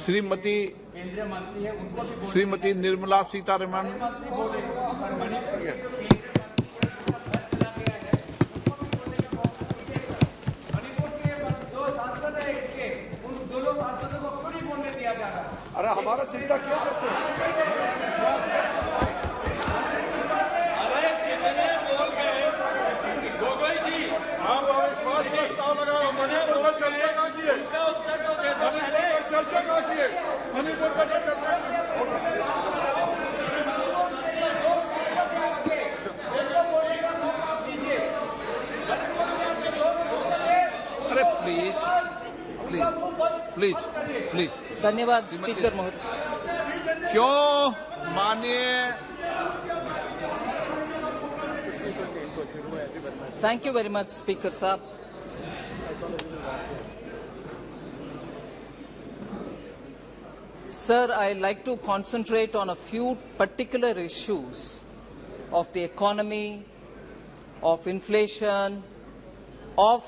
श्रीमती निर्मला सीतारमण। अरे हमारा चिंता क्यों करते हैं? अरे कितने बोल गए गोगोई जी, आप अविश्वास प्रस्ताव लगाओ। मणिपुर पर चर्चा कहाँ किए? का उत्तर तो दे दो। मणिपुर पर चर्चा कहाँ किए? मणिपुर पर चर्चा अरे प्लीज प्लीज प्लीज प्लीज। धन्यवाद स्पीकर महोदय। क्यों माननीय Thank you very much, Speaker Saab. Sir, I like to concentrate on a few particular issues of the economy, of inflation, of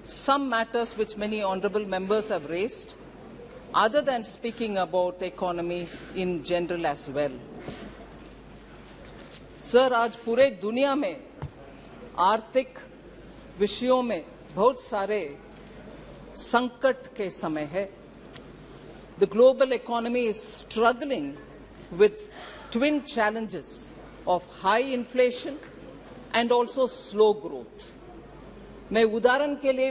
some matters which many honourable members have raised, other than speaking about the economy in general as well. Sir, आज पूरे दुनिया में आर्थिक विषयों में बहुत सारे संकट के समय है। The global economy is struggling with twin challenges of high inflation and also slow growth. मैं उदाहरण के लिए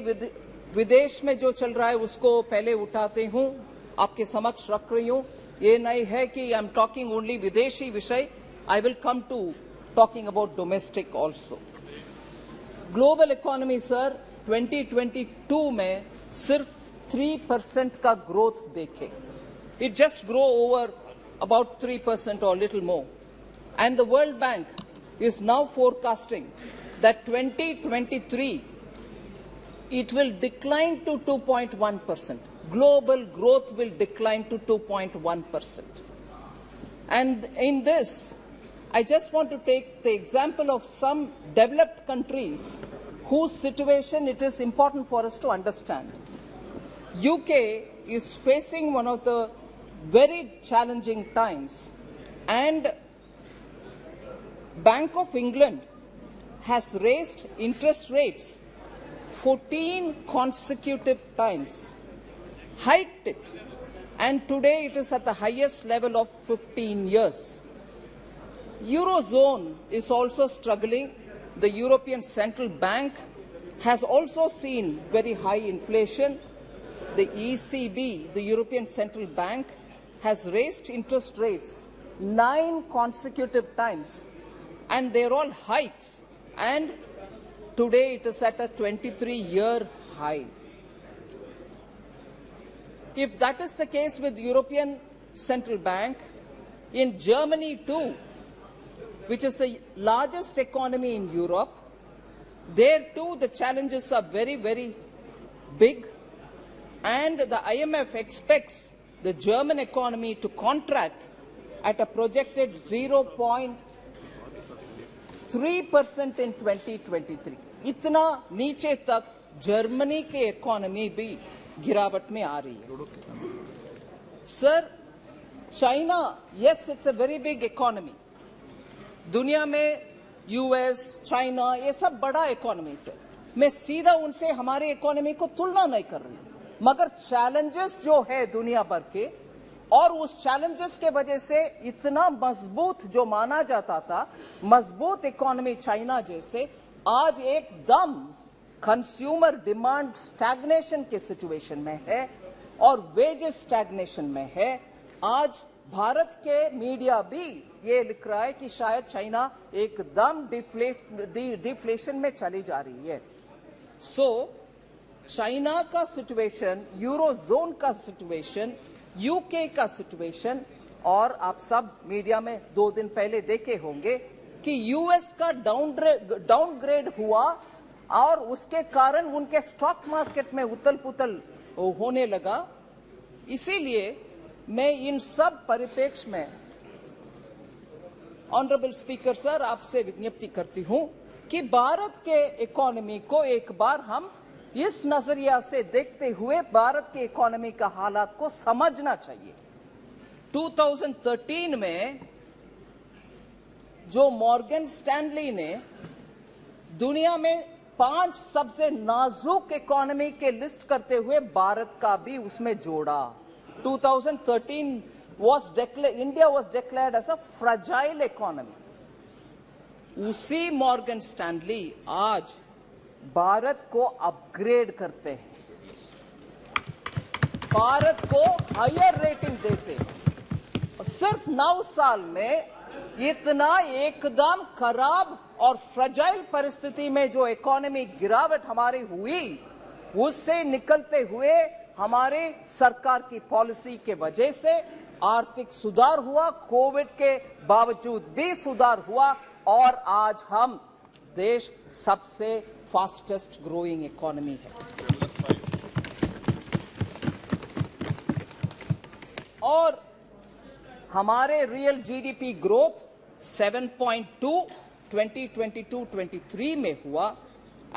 विदेश में जो चल रहा है उसको पहले उठाते हूं, आपके समक्ष रख रही हूं। ये नहीं है कि आई एम टॉकिंग ओनली विदेशी विषय, I will come to talking about domestic also. Global economy sir 2022 में सिर्फ 3% का ग्रोथ देखे। It just grow over about 3% और little more, and the World Bank is now forecasting that 2023 it will decline to 2.1%. Global growth will decline to 2.1%. And in this, I just want to take the example of some developed countries whose situation it is important for us to understand. UK is facing one of the very challenging times, and Bank of England has raised interest rates 14 consecutive times, hiked it, and today it is at the highest level of 15 years. Eurozone is also struggling. The European Central Bank has also seen very high inflation. The ECB, the European Central Bank, has raised interest rates 9 consecutive times, and they're all hikes, and today it is at a 23-year high. If that is the case with European Central Bank, in Germany too, which is the largest economy in Europe, there too the challenges are very, very big, and the IMF expects the German economy to contract at a projected 0.3% in 2023. इतना नीचे तक Germany के economy भी गिरावट में आ रही है। Sir, China, yes it's a very big economy. दुनिया में यूएस, चाइना, ये सब बड़ा इकोनॉमी है। मैं सीधा उनसे हमारे इकोनॉमी को तुलना नहीं कर रही, मगर चैलेंजेस जो है दुनिया भर के, और उस चैलेंजेस के वजह से इतना मजबूत जो माना जाता था, मजबूत इकोनॉमी चाइना जैसे, आज एकदम कंज्यूमर डिमांड स्टैग्नेशन के सिचुएशन में है और वेजेस स्टैग्नेशन में है। आज भारत के मीडिया भी ये लिख रहा है कि शायद चाइना एकदम डिफ्लेशन में चली जा रही है। सो चाइना का सिचुएशन, यूरोजोन का सिचुएशन, यूके का सिचुएशन, और आप सब मीडिया में 2 दिन पहले देखे होंगे कि यूएस का डाउनग्रेड हुआ और उसके कारण उनके स्टॉक मार्केट में उथल पुथल होने लगा। इसीलिए मैं इन सब परिप्रेक्ष्य में ऑनरेबल स्पीकर सर आपसे विज्ञप्ति करती हूं कि भारत के इकोनॉमी को एक बार हम इस नजरिया से देखते हुए भारत के इकोनॉमी का हालात को समझना चाहिए। 2013 में जो मॉर्गन स्टैनली ने दुनिया में 5 सबसे नाजुक इकोनॉमी के लिस्ट करते हुए भारत का भी उसमें जोड़ा। 2013 India was declared as a fragile economy. उसी मॉर्गन स्टैनली आज भारत को अपग्रेड करते हैं, भारत को हायर रेटिंग देते हैं। और सिर्फ 9 साल में इतना एकदम खराब और फ्रजाइल परिस्थिति में जो इकोनॉमी गिरावट हमारी हुई, उससे निकलते हुए हमारे सरकार की पॉलिसी के वजह से आर्थिक सुधार हुआ, कोविड के बावजूद भी सुधार हुआ और आज हम देश सबसे फास्टेस्ट ग्रोइंग इकोनॉमी है। और हमारे रियल जीडीपी ग्रोथ 7.2 2022-23 में हुआ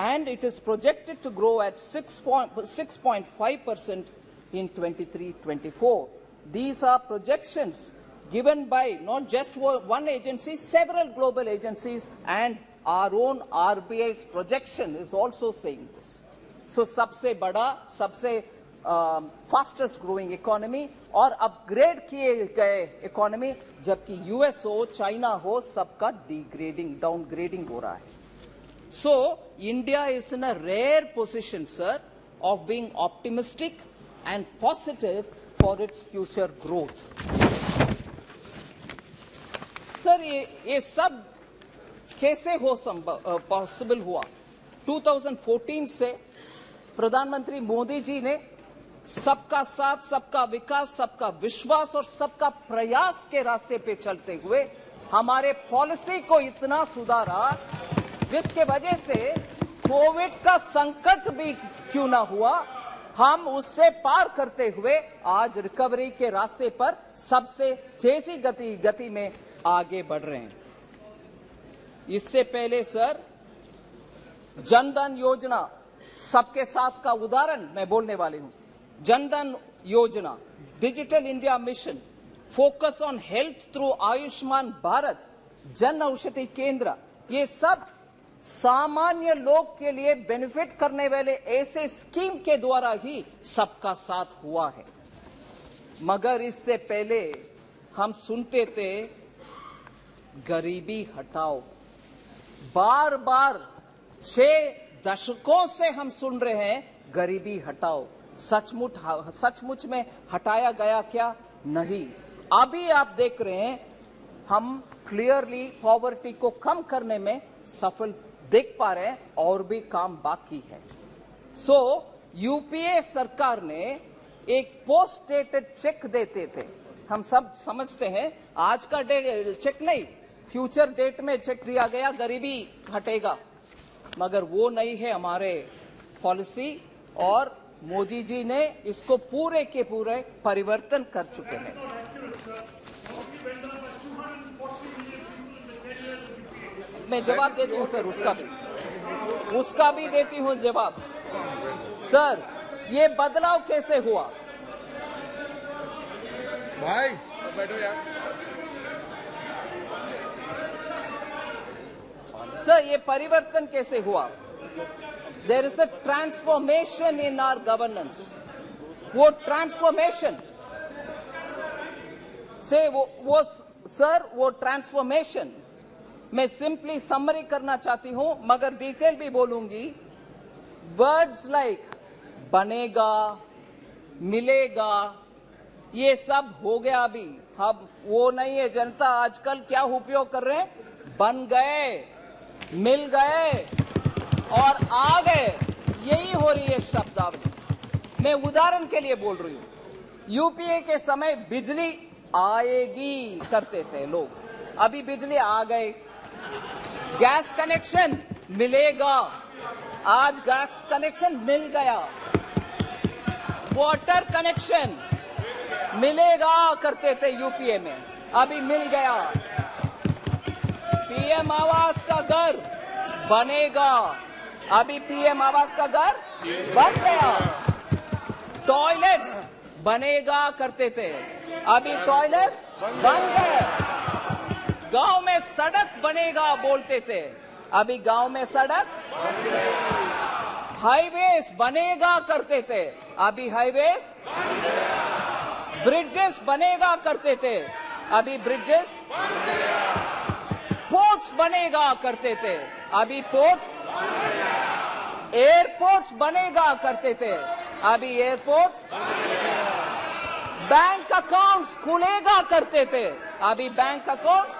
and it is projected to grow at 6.5% in 23-24. These are projections given by not just one agency, several global agencies, and our own RBI's projection is also saying this. So सबसे बड़ा, सबसे fastest growing economy और upgrade किए गए economy, जबकि US हो, China हो, सबका डिग्रेडिंग, डाउनग्रेडिंग हो रहा है। So India is in a rare position, sir, of being optimistic and positive for its future growth. Sir ये सब कैसे हो पॉसिबल हुआ? 2014 से प्रधानमंत्री मोदी जी ने सबका साथ, सबका विकास, सबका विश्वास और सबका प्रयास के रास्ते पे चलते हुए हमारे पॉलिसी को इतना सुधारा जिसके वजह से कोविड का संकट भी क्यों ना हुआ, हम उससे पार करते हुए आज रिकवरी के रास्ते पर सबसे तेजी गति में आगे बढ़ रहे हैं। इससे पहले सर, जनधन योजना सबके साथ का उदाहरण मैं बोलने वाली हूं। जनधन योजना, digital India mission, focus on health through Ayushman Bharat, Jan Aushadhi केंद्र, ये सब सामान्य लोग के लिए बेनिफिट करने वाले ऐसे स्कीम के द्वारा ही सबका साथ हुआ है। मगर इससे पहले हम सुनते थे गरीबी हटाओ, बार बार 6 दशकों से हम सुन रहे हैं गरीबी हटाओ। सचमुच में हटाया गया क्या? नहीं। अभी आप देख रहे हैं हम क्लियरली पॉवर्टी को कम करने में सफल देख पा रहे हैं और भी काम बाकी है। सो यूपीए सरकार ने एक पोस्ट डेटेड चेक देते थे, हम सब समझते हैं आज का चेक नहीं, फ्यूचर डेट में चेक दिया गया गरीबी हटेगा, मगर वो नहीं है हमारे पॉलिसी और मोदी जी ने इसको पूरे के पूरे परिवर्तन कर चुके हैं। मैं जवाब देती हूं सर, उसका भी देती हूं जवाब। सर, ये बदलाव कैसे हुआ? भाई बैठो यार। सर, ये परिवर्तन कैसे हुआ? There is a transformation in our governance. वो ट्रांसफॉर्मेशन से वो ट्रांसफॉर्मेशन मैं सिंपली समरी करना चाहती हूं, मगर डिटेल भी बोलूंगी। वर्ड्स लाइक बनेगा, मिलेगा, ये सब हो गया अभी। अब वो नहीं है। जनता आजकल क्या उपयोग कर रहे हैं? बन गए, मिल गए और आ गए, यही हो रही है शब्दावली। मैं उदाहरण के लिए बोल रही हूं। यूपीए के समय बिजली आएगी करते थे लोग, अभी बिजली आ गए। गैस कनेक्शन मिलेगा, आज गैस कनेक्शन मिल गया। वाटर कनेक्शन मिलेगा करते थे यूपीए में, अभी मिल गया। पीएम आवास का घर बनेगा, अभी पीएम आवास का घर बन गया। टॉयलेट्स बनेगा करते थे, अभी टॉयलेट्स बन गए। गांव में सड़क बनेगा बोलते थे, अभी गांव में सड़क। हाईवेज बनेगा करते थे, अभी हाईवेज। ब्रिजेस बनेगा करते थे, अभी ब्रिजेस। पोर्ट्स बनेगा करते थे, अभी पोर्ट्स। एयरपोर्ट्स बनेगा करते थे, अभी एयरपोर्ट्स। बैंक अकाउंट्स खुलेगा करते थे, अभी बैंक अकाउंट्स।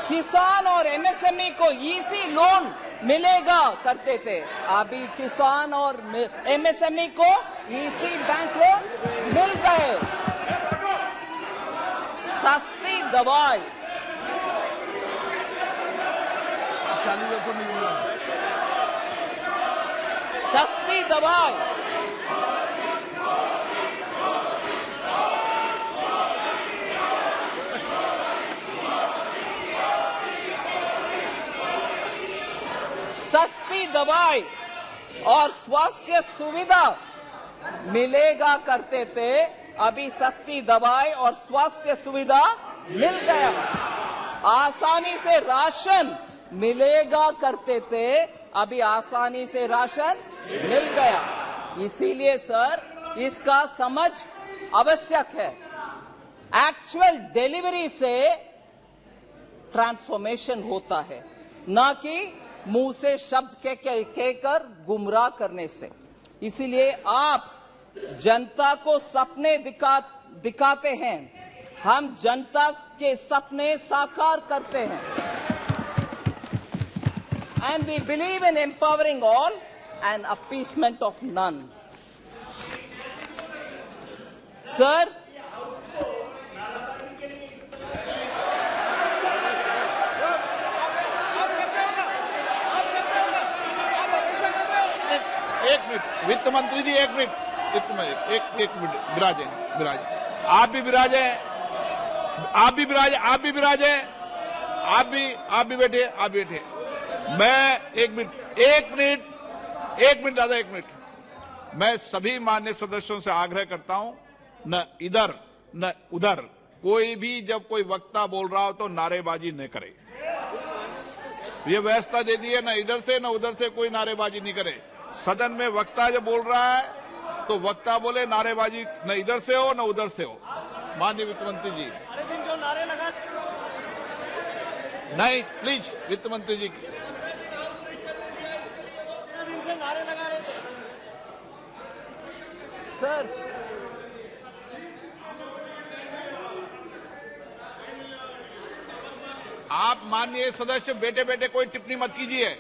किसान और एमएसएमई को ईसी लोन मिलेगा करते थे, अभी किसान और एमएसएमई को ईसी बैंक लोन मिल गए। सस्ती दवाई, सस्ती दवाई, सस्ती दवाई और स्वास्थ्य सुविधा मिलेगा करते थे, अभी सस्ती दवाई और स्वास्थ्य सुविधा मिल गया। आसानी से राशन मिलेगा करते थे, अभी आसानी से राशन मिल गया। इसीलिए सर इसका समझ आवश्यक है। एक्चुअल डिलीवरी से ट्रांसफॉर्मेशन होता है, ना कि मुंह से शब्द कहकर गुमराह करने से। इसीलिए आप जनता को सपने दिखाते हैं, हम जनता के सपने साकार करते हैं। And we believe in empowering all and appeasement of none. Sir, एक मिनट वित्त मंत्री जी, एक मिनट वित्त मंत्री, एक मिनट विराजे। आप भी विराजे, आप भी विराजे, आप भी विराजे, आप भी बैठे, आप बैठे। मैं एक मिनट दादा, एक मिनट। मैं सभी मान्य सदस्यों से आग्रह करता हूं, न इधर न उधर कोई भी जब कोई वक्ता बोल रहा हो तो नारेबाजी न करे। ये व्यवस्था दे दी है, न इधर से न उधर से कोई नारेबाजी नहीं करे। सदन में वक्ता जब बोल रहा है तो वक्ता बोले, नारेबाजी न इधर से हो न उधर से हो। माननीय वित्त मंत्री जी, अरे दिन जो नारे लगा, नहीं प्लीज वित्त मंत्री जी। दिन से नारे लगा रहे थे सर, आप माननीय सदस्य बैठे बैठे कोई टिप्पणी मत कीजिए।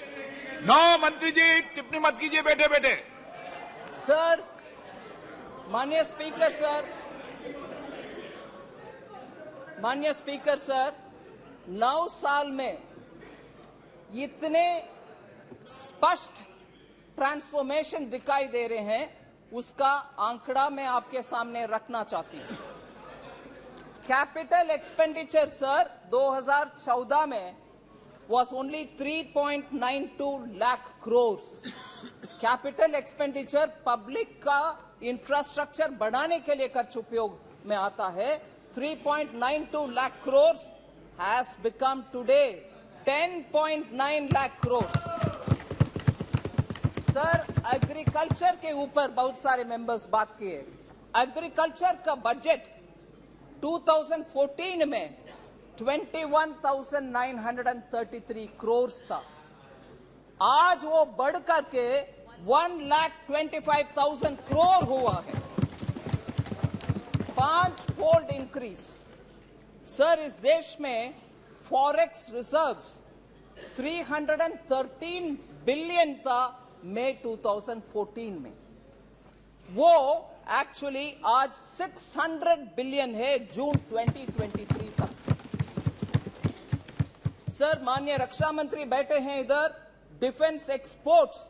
नो मंत्री जी, टिप्पणी मत कीजिए बैठे बैठे। सर, माननीय स्पीकर सर, माननीय स्पीकर सर, 9 साल में इतने स्पष्ट ट्रांसफॉर्मेशन दिखाई दे रहे हैं, उसका आंकड़ा मैं आपके सामने रखना चाहती हूं। कैपिटल एक्सपेंडिचर सर 2014 में was only 3.92 lakh crores. Capital expenditure public का इंफ्रास्ट्रक्चर बढ़ाने के लिए खर्च उपयोग में आता है। 3.92 lakh crores has become today 10.9 lakh crores. Sir, agriculture के ऊपर बहुत सारे मेंबर्स बात किए। एग्रीकल्चर का बजट 2014 में 21,933 करोड़ था। आज वो बढ़कर के 1,25,000 करोड़ हुआ है, 5-fold इंक्रीज। सर, इस देश में फॉरेक्स रिजर्व्स 313 बिलियन था मई 2014 में, वो एक्चुअली आज 600 बिलियन है जून 2023 तक। सर, माननीय रक्षा मंत्री बैठे हैं इधर। डिफेंस एक्सपोर्ट्स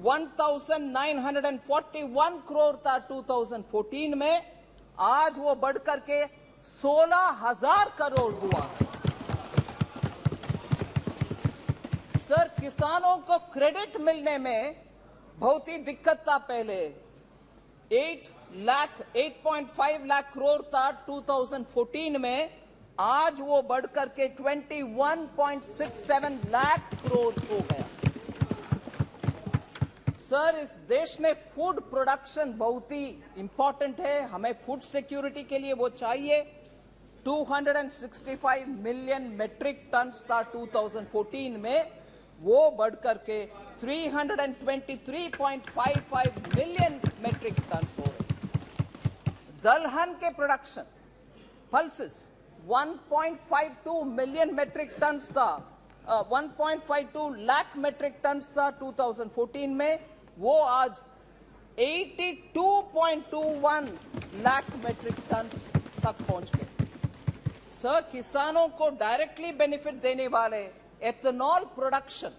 1,941 करोड़ था 2014 में, आज वो बढ़कर के 16,000 करोड़ हुआ। सर, किसानों को क्रेडिट मिलने में बहुत ही दिक्कत था। पहले 8.5 लाख करोड़ था 2014 में, आज वो बढ़कर के 21.67 लाख करोड़ हो गया। सर, इस देश में फूड प्रोडक्शन बहुत ही इंपॉर्टेंट है, हमें फूड सिक्योरिटी के लिए वो चाहिए। 265 मिलियन मेट्रिक टन था 2014 में, वो बढ़कर के 323.55 मिलियन मेट्रिक टन हो गए। दलहन के production pulses 1.52 million metric tonne था, 1.52 लाख मेट्रिक टन था 2014 में, वो आज 82.21 लाख मेट्रिक टन तक पहुंच गए। सर, किसानों को डायरेक्टली बेनिफिट देने वाले एथेनॉल प्रोडक्शन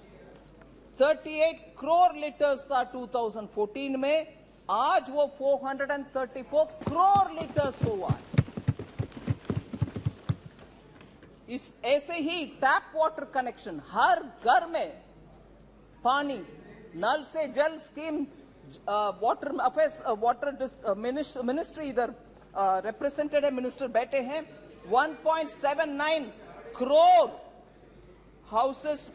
38 करोड़ लीटर्स था 2014 में, आज वो 434 करोड़ लीटर्स हुआ है। इस ऐसे ही टैप वाटर कनेक्शन, हर घर में पानी, नल से जल scheme, water affairs, water ministry इधर रिप्रेजेंटेड है, मिनिस्टर बैठे हैं। 1.79 crore houses,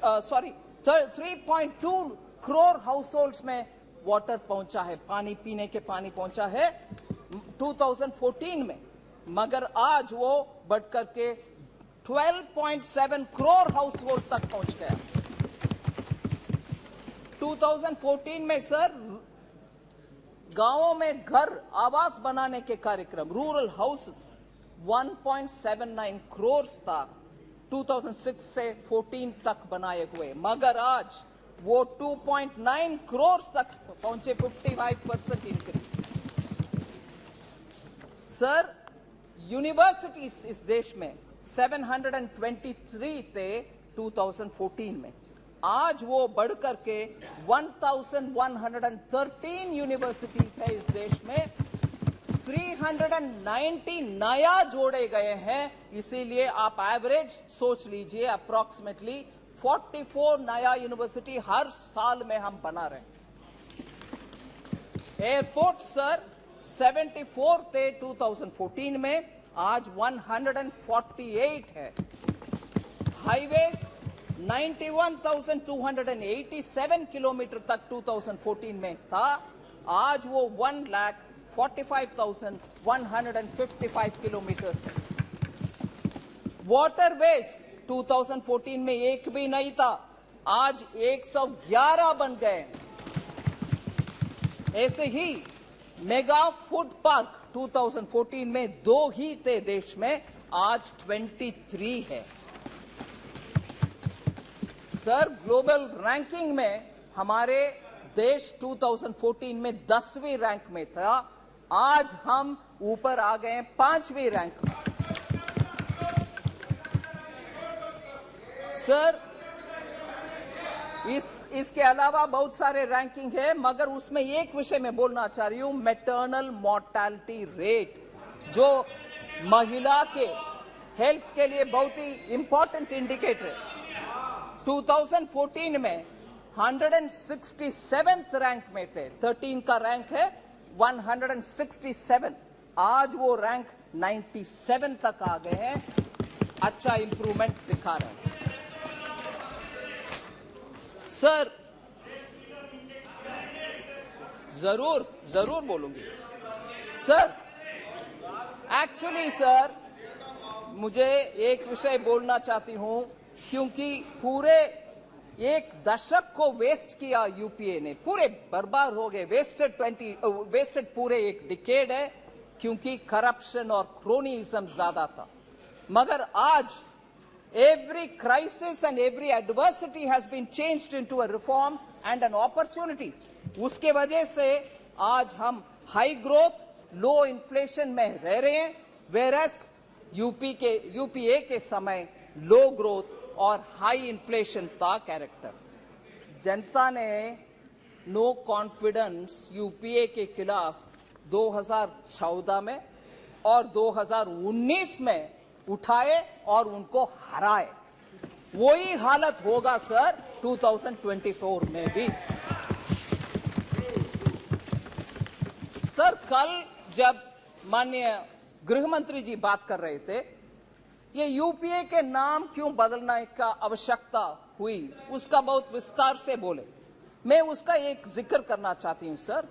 3.2 crore house holds में वाटर पहुंचा है, पानी पीने के पानी पहुंचा है 2014 में, मगर आज वो बढ़कर के 12.7 करोड़ हाउस होल्ड तक पहुंच गया। 2014 में सर, गांवों में घर आवास बनाने के कार्यक्रम, रूरल हाउसेस 1.79 करोड़ था 2006 से 14 तक बनाए हुए, मगर आज वो 2.9 करोड़ तक पहुंचे, 55% इंक्रीज। सर, यूनिवर्सिटीज इस देश में 723 थे 2014 में, आज वो बढ़कर के 1113 यूनिवर्सिटीज है इस देश में। 390 नया जोड़े गए हैं, इसीलिए आप एवरेज सोच लीजिए, अप्रॉक्सीमेटली 44 नया यूनिवर्सिटी हर साल में हम बना रहे हैं। एयरपोर्ट सर 74 थे 2014 में, आज 148 है। हाईवेज 91,287 किलोमीटर तक 2014 में था, आज वो 1,45,155 किलोमीटर है। वाटरवेज 2014 में एक भी नहीं था, आज 111 बन गए। ऐसे ही मेगा फूड पार्क 2014 में 2 ही थे देश में, आज 23 है। सर, ग्लोबल रैंकिंग में हमारे देश 2014 में 10वीं रैंक में था, आज हम ऊपर आ गए 5वीं रैंक में। सर, इसके अलावा बहुत सारे रैंकिंग है, मगर उसमें एक विषय में बोलना चाह रही हूं, मैटरनल मॉर्टैलिटी रेट, जो महिला के हेल्थ के लिए बहुत ही इंपॉर्टेंट इंडिकेटर है। 2014 में 167th रैंक में थे, 13 का रैंक है 167, आज वो रैंक 97 तक आ गए हैं, अच्छा इंप्रूवमेंट दिखा रहे हैं। सर, जरूर बोलूंगी। सर, एक्चुअली सर, मुझे एक विषय बोलना चाहती हूं, क्योंकि पूरे एक दशक को वेस्ट किया यूपीए ने, पूरे बर्बाद हो गए, वेस्टेड पूरे एक डिकेड है, क्योंकि करप्शन और क्रोनीइज्म ज्यादा था। मगर आज every crisis and every adversity has been changed into a reform and an opportunity. उसके वजह से आज हम हाई ग्रोथ लो इन्फ्लेशन में रह रहे हैं, whereas यूपीए के समय लो ग्रोथ और हाई इन्फ्लेशन था कैरेक्टर। जनता ने नो कॉन्फिडेंस यूपीए के खिलाफ 2014 में और 2019 में उठाए और उनको हराए। वही हालत होगा सर 2024 में भी। सर कल जब माननीय गृह मंत्री जी बात कर रहे थे, ये यूपीए के नाम क्यों बदलने का आवश्यकता हुई, उसका बहुत विस्तार से बोले। मैं उसका एक जिक्र करना चाहती हूं सर।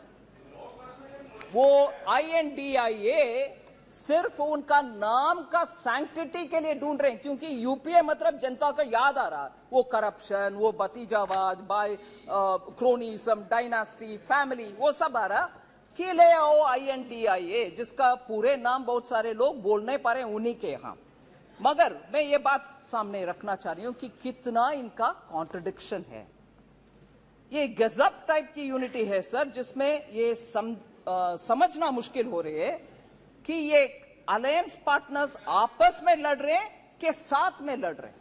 वो INDIA सिर्फ उनका नाम का सैंक्टिटी के लिए ढूंढ रहे हैं, क्योंकि यूपीए मतलब जनता को याद आ रहा है वो करप्शन, वो भतीजावाज, बाय क्रोनिज्म, डायनास्टी, फैमिली, वो सब आ रहा कि ले आओ INDIA, जिसका पूरे नाम बहुत सारे लोग बोल नहीं पा रहे उन्हीं के यहां। मगर मैं ये बात सामने रखना चाह रही हूं कि कितना इनका कॉन्ट्रडिक्शन है। ये गजब टाइप की यूनिटी है सर, जिसमें ये समझना मुश्किल हो रही है कि ये अलायंस पार्टनर्स आपस में लड़ रहे हैं कि साथ में लड़ रहे हैं,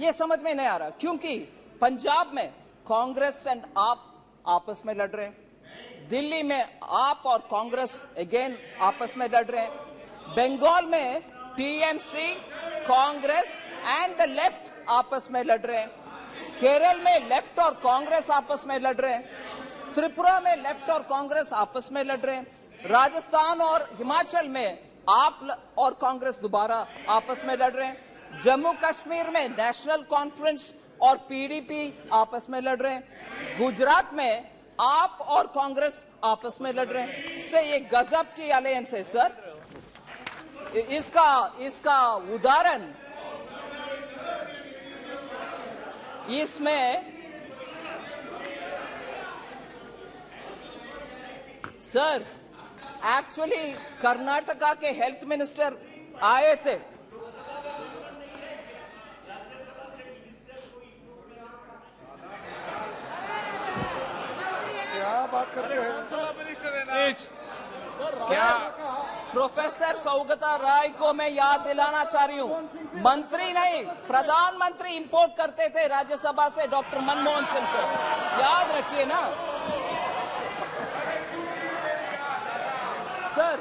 ये समझ में नहीं आ रहा। क्योंकि पंजाब में कांग्रेस एंड आप आपस में लड़ रहे हैं, दिल्ली में आप और कांग्रेस अगेन आपस में लड़ रहे हैं, बंगाल में TMC, Congress and the left आपस में लड़ रहे हैं, केरल में लेफ्ट और कांग्रेस आपस में लड़ रहे हैं, त्रिपुरा में लेफ्ट और कांग्रेस आपस में लड़ रहे हैं, राजस्थान और हिमाचल में आप और कांग्रेस दोबारा आपस में लड़ रहे हैं, जम्मू कश्मीर में नेशनल कॉन्फ्रेंस और PDP आपस में लड़ रहे हैं, गुजरात में आप और कांग्रेस आपस में लड़ रहे हैं। इससे ये गजब की अलायंस है सर। इसका उदाहरण इसमें सर एक्चुअली कर्नाटका के हेल्थ मिनिस्टर आए थे। क्या बात करते हैं? क्या प्रोफेसर सौगता राय को मैं याद दिलाना चाह रही हूँ, मंत्री नहीं प्रधानमंत्री इंपोर्ट करते थे राज्यसभा से डॉक्टर मनमोहन सिंह को, याद रखिए ना सर।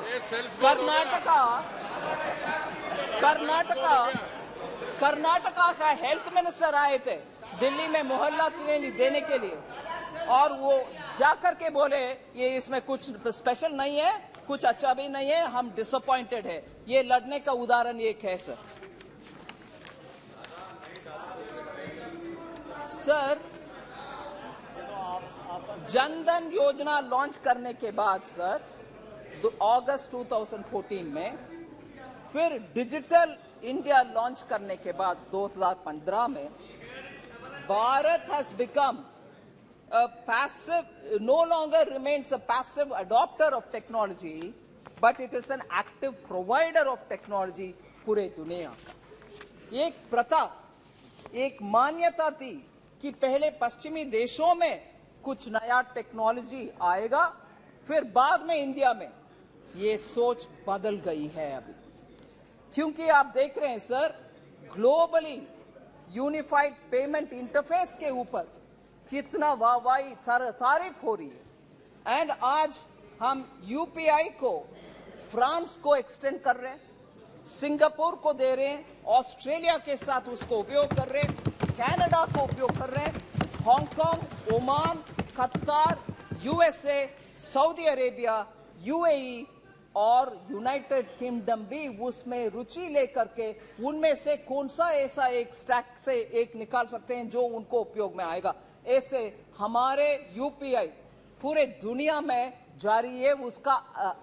कर्नाटका का हेल्थ मिनिस्टर आए थे दिल्ली में मोहल्ला क्लिनिक देने के लिए, और वो जाकर के बोले ये इसमें कुछ स्पेशल नहीं है, कुछ अच्छा भी नहीं है, हम डिसअपॉइंटेड है। ये लड़ने का उदाहरण एक है सर। सर जनधन योजना लॉन्च करने के बाद सर अगस्त 2014 में, फिर डिजिटल इंडिया लॉन्च करने के बाद 2015 में, Bharat has become a passive, no longer remains a passive adopter of technology, but it is an active provider of technology पूरे दुनिया का। एक प्रथा, एक मान्यता थी कि पहले पश्चिमी देशों में कुछ नया टेक्नोलॉजी आएगा, फिर बाद में इंडिया में। ये सोच बदल गई है अभी, क्योंकि आप देख रहे हैं sir globally unified payment interface के ऊपर कितना वाहवाही तारीफ हो रही है। एंड आज हम UPI को फ्रांस को एक्सटेंड कर रहे हैं, सिंगापुर को दे रहे हैं, ऑस्ट्रेलिया के साथ उसको उपयोग कर रहे हैं, कनाडा को उपयोग कर रहे हैं, हांगकांग, ओमान, कतार, USA, सऊदी अरेबिया, UAE और यूनाइटेड किंगडम भी उसमें रुचि लेकर के उनमें से कौन सा ऐसा एक स्टैक से एक निकाल सकते हैं जो उनको उपयोग में आएगा। ऐसे हमारे UPI पूरे दुनिया में जारी है, उसका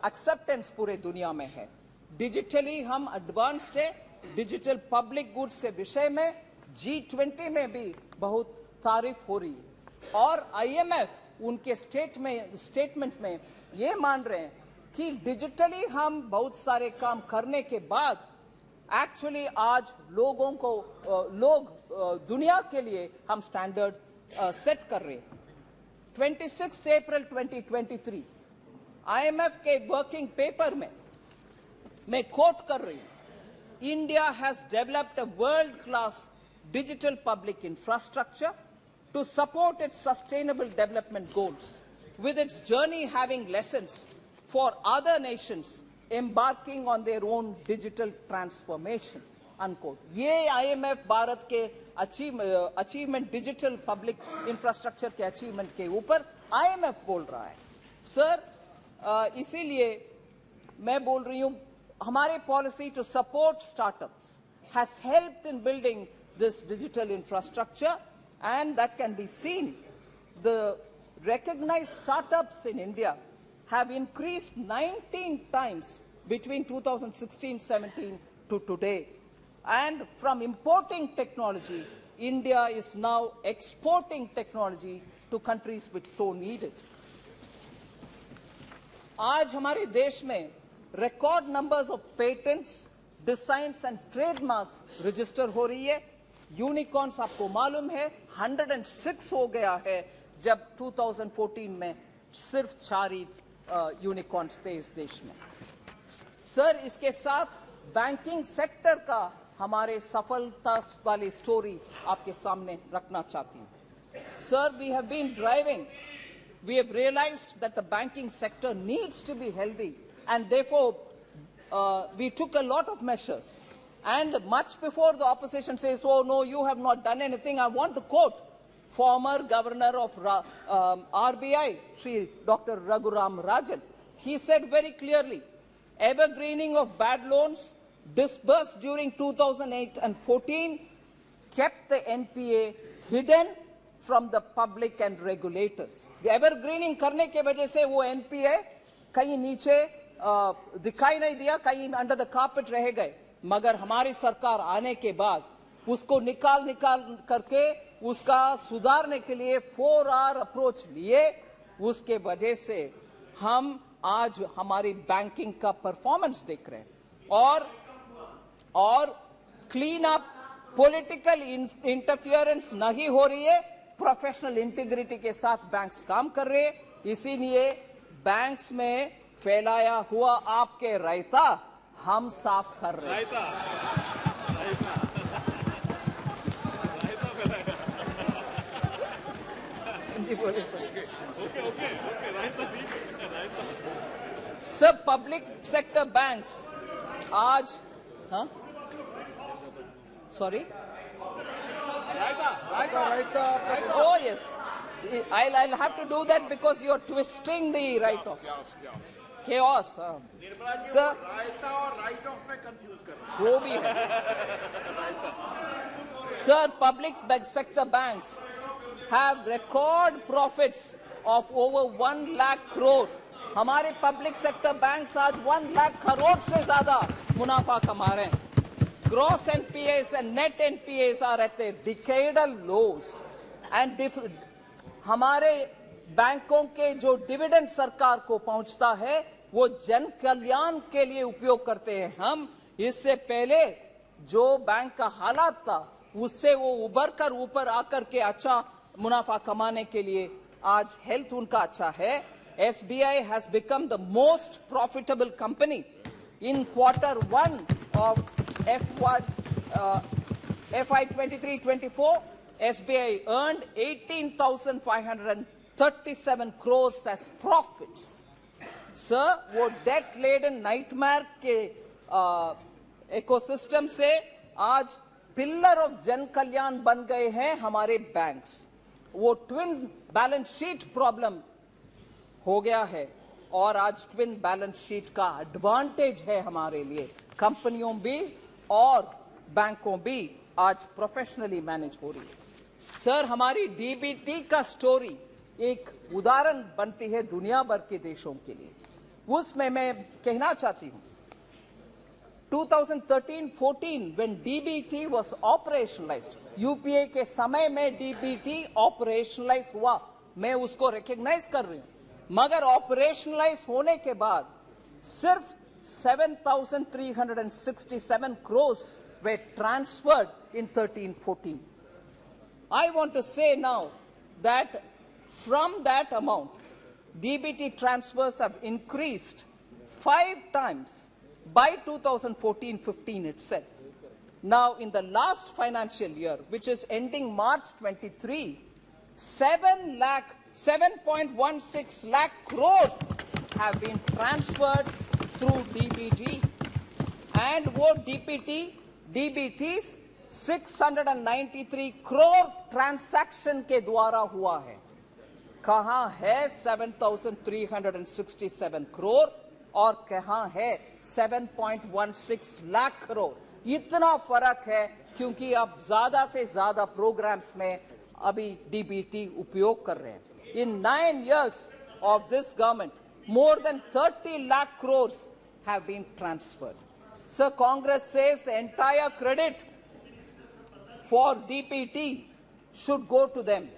एक्सेप्टेंस पूरे दुनिया में है। डिजिटली हम एडवांस्ड है, डिजिटल पब्लिक गुड्स के विषय में G20 में भी बहुत तारीफ हो रही है, और IMF उनके स्टेटमेंट में ये मान रहे हैं कि डिजिटली हम बहुत सारे काम करने के बाद एक्चुअली आज लोगों को दुनिया के लिए हम स्टैंडर्ड सेट कर रहे हैं। 26 अप्रैल 2023 IMF के वर्किंग पेपर में मैं कोट कर रही हूं, India has developed a world class digital public infrastructure to support its sustainable development goals, with its journey having lessons for other nations embarking on their own digital transformation. Unquote. ये IMF Bharat के achievement digital public infrastructure के achievement के ऊपर IMF बोल रहा है। Sir, इसीलिए मैं बोल रही हूं, हमारे policy to support startups has helped in building this digital infrastructure, and that can be seen. The recognized startups in India have increased 19 times between 2016-17 to today. And from importing technology, India is now exporting technology to countries which so need it. आज हमारे देश में record numbers of patents, designs and trademarks register हो रही है। Unicorns आपको मालूम है 106 हो गया है, जब 2014 में सिर्फ 4 ही यूनिकॉर्न्स थे इस देश में। सर, इसके साथ बैंकिंग सेक्टर का हमारे सफलता वाली स्टोरी आपके सामने रखना चाहती हूं। Sir, we have been driving, we have realized that the banking sector needs to be healthy, and therefore we took a lot of measures. And much before the opposition says, oh no, you have not done anything, I want to quote former governor of RBI, Shri Dr. Raghuram Rajan. He said very clearly, evergreening of bad loans disbursed during 2008 and 14 kept the NPA hidden from the public and regulators. The evergreening करने के वजह से वो NPA कहीं नीचे दिखाई नहीं दिया, कहीं अंडर द कार्पेट रह गए। मगर हमारी सरकार आने के बाद उसको निकाल करके उसका सुधारने के लिए 4R अप्रोच लिए। उसके वजह से हम आज हमारी बैंकिंग का परफॉर्मेंस देख रहे हैं, और क्लीन अप, पॉलिटिकल इंटरफियरेंस नहीं हो रही है, प्रोफेशनल इंटीग्रिटी के साथ बैंक्स काम कर रहे हैं। इसीलिए बैंक्स में फैलाया हुआ आपके रायता हम साफ कर रहे हैं। सब पब्लिक सेक्टर बैंक्स आज, sorry, oh yes, I'll have to do that because you're twisting the write-offs. Chaos. Sir, रायता और राइट ऑफ में कंफ्यूज कर रहे हैं। वो भी है। Sir, public sector banks have record profits of over 1 lakh crore. हमारे पब्लिक सेक्टर बैंक्स आज 1 लाख करोड़ से ज्यादा मुनाफा कमा रहे हैं। Gross NPAs and net NPAs are at a decadal lows, and हमारे बैंकों के जो डिविडेंड सरकार को पहुंचता है वो जन कल्याण के लिए उपयोग करते हैं हम। इससे पहले जो बैंक का हालात था उससे वो उभर कर ऊपर आकर के अच्छा मुनाफा कमाने के लिए आज हेल्थ उनका अच्छा है। SBI has become the most profitable company in Q1 of FY 23-24. SBI earned 18,537 crores as profits. Sir, वो डेट लेडन नाइटमेयर के इकोसिस्टम से आज पिलर ऑफ जन कल्याण बन गए हैं हमारे बैंक्स। वो ट्विन बैलेंस शीट प्रॉब्लम हो गया है, और आज ट्विन बैलेंस शीट का एडवांटेज है हमारे लिए। कंपनियों भी और बैंकों भी आज प्रोफेशनली मैनेज हो रही है। सर, हमारी डीबीटी का स्टोरी एक उदाहरण बनती है दुनिया भर के देशों के लिए। उसमें मैं कहना चाहती हूं, 2013-14 when DBT was operationalized, UPA के समय में DBT ऑपरेशनलाइज हुआ, मैं उसको रिकॉग्नाइज कर रही हूं। मगर ऑपरेशनलाइज होने के बाद सिर्फ 7,367 crores were transferred in 13-14. I want to say now that from that amount, DBT transfers have increased 5 times by 2014-15 itself. Now, in the last financial year, which is ending March 23, 7.16 lakh crores have been transferred through DBT, and वो DPT DBTs 693 crore transaction के द्वारा हुआ है। कहां है 7,367 करोड़ और कहां है 7.16 लाख करोड़? इतना फर्क है क्योंकि अब ज्यादा से ज्यादा प्रोग्राम्स में अभी डीबीटी उपयोग कर रहे हैं। In 9 years of this government, more than 30 lakh crores have been transferred. So Congress says the entire credit for DPT should go to them.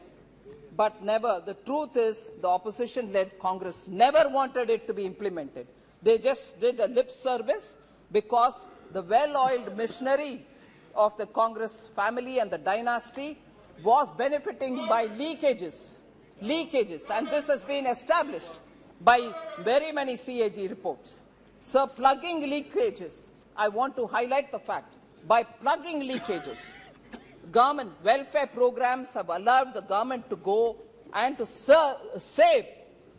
But never. The truth is, the opposition-led Congress never wanted it to be implemented. They just did a lip service because the well-oiled machinery of the Congress family and the dynasty was benefiting by leakages, and this has been established by very many CAG reports. So, plugging leakages, I want to highlight the fact, by plugging leakages, government welfare programs have allowed the government to go and to save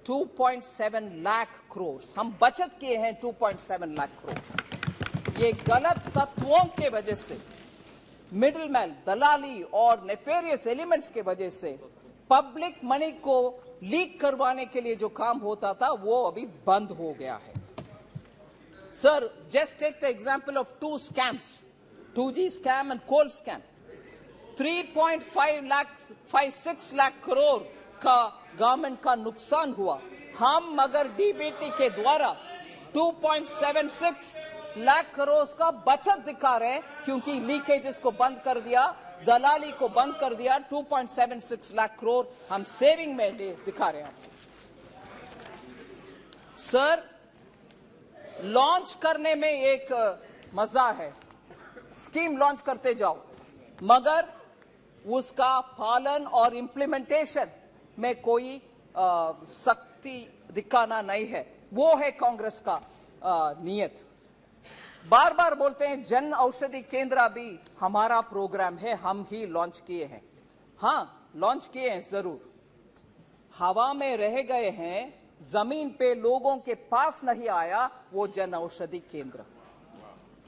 2.7 lakh crores. हम बचत किए हैं 2.7 lakh crores. ये गलत तत्वों के वजह से, मिडिलमैन, दलाली और नेफेरियस एलिमेंट्स के वजह से पब्लिक मनी को लीक करवाने के लिए जो काम होता था वो अभी बंद हो गया है। Sir, just take the example of two scams, 2G scam and coal scam. 3.56 lakh crore का गवर्नमेंट का नुकसान हुआ। हम मगर डीबीटी के द्वारा 2.76 लाख करोड़ का बचत दिखा रहे हैं क्योंकि लीकेजेस को बंद कर दिया, दलाली को बंद कर दिया। 2.76 लाख करोड़ हम सेविंग में दिखा रहे हैं। सर, लॉन्च करने में एक मजा है, स्कीम लॉन्च करते जाओ, मगर उसका पालन और इंप्लीमेंटेशन में कोई सख्ती दिखाना नहीं है। वो है कांग्रेस का नियत। बार बार बोलते हैं जन औषधि केंद्र भी हमारा प्रोग्राम है, हम ही लॉन्च किए हैं। हाँ, लॉन्च किए हैं जरूर, हवा में रह गए हैं, जमीन पे लोगों के पास नहीं आया वो जन औषधि केंद्र।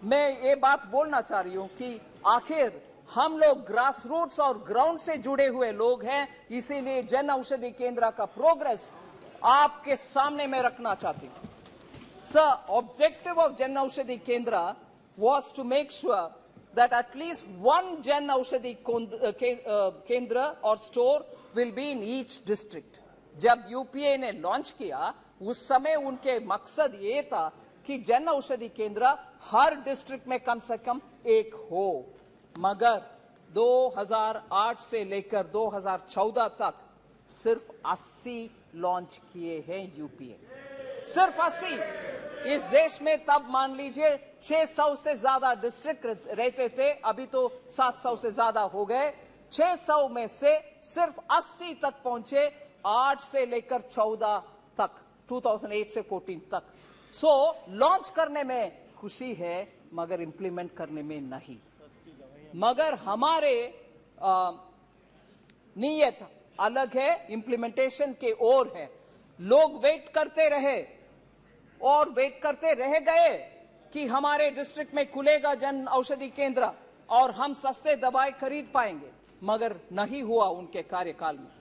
मैं ये बात बोलना चाह रही हूं कि आखिर हम लोग ग्रास रूट्स और ग्राउंड से जुड़े हुए लोग हैं, इसीलिए जन औषधि केंद्र का प्रोग्रेस आपके सामने में रखना चाहती हूं। Sir, objective of Jan Aushadhi Kendra was to make sure that at least one Jan Aushadhi Kendra or store will be in each district. जब यूपीए ने लॉन्च किया उस समय उनके मकसद ये था कि जन औषधि केंद्र हर डिस्ट्रिक्ट में कम से कम एक हो, मगर 2008 से लेकर 2014 तक सिर्फ 80 लॉन्च किए हैं यूपीए, सिर्फ 80। इस देश में तब मान लीजिए 600 से ज्यादा डिस्ट्रिक्ट रहते थे, अभी तो 700 से ज्यादा हो गए। 600 में से सिर्फ 80 तक पहुंचे, 8 से लेकर 14 तक, 2008 से 14 तक। सो लॉन्च करने में खुशी है मगर इंप्लीमेंट करने में नहीं। मगर हमारे नीयत अलग है, इंप्लीमेंटेशन के ओर है। लोग वेट करते रहे और वेट करते रह गए कि हमारे डिस्ट्रिक्ट में खुलेगा जन औषधि केंद्र और हम सस्ते दवाई खरीद पाएंगे, मगर नहीं हुआ उनके कार्यकाल में।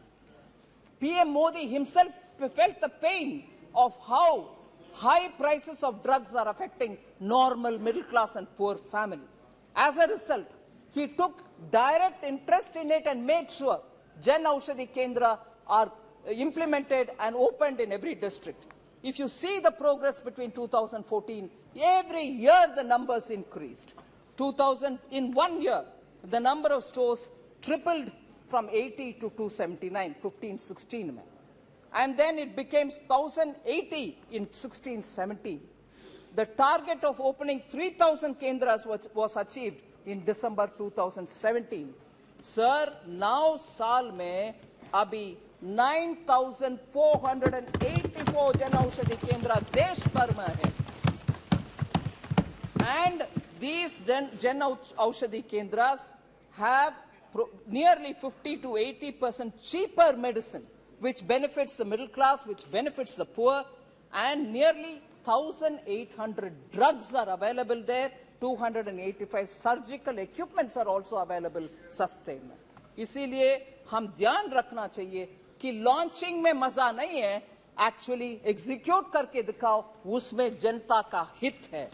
PM Modi himself felt the pain of how high prices of drugs are affecting normal middle class and poor family. As a result, he took direct interest in it and made sure Jan Aushadhi Kendra are implemented and opened in every district. If you see the progress between 2014, every year the numbers increased. In 1 year, the number of stores tripled from 80 to 279, 15-16 mein. And then it became 1,080 in 16-17. The target of opening 3,000 kendras was achieved in December 2017. Sir, now साल में अभी 9,484 जन औषधि केंद्र देश भर में है, and these Jan Aushadhi केंद्रास have nearly 50 to 80% cheaper medicine, which benefits the middle class, which benefits the poor, and nearly 1,800 drugs are available there. 285 surgical equipments are also available सस्ते में. इसीलिए हम ध्यान रखना चाहिए कि लॉन्चिंग में मजा नहीं है, एक्चुअली एग्जीक्यूट करके दिखाओ, उसमें जनता का हित है.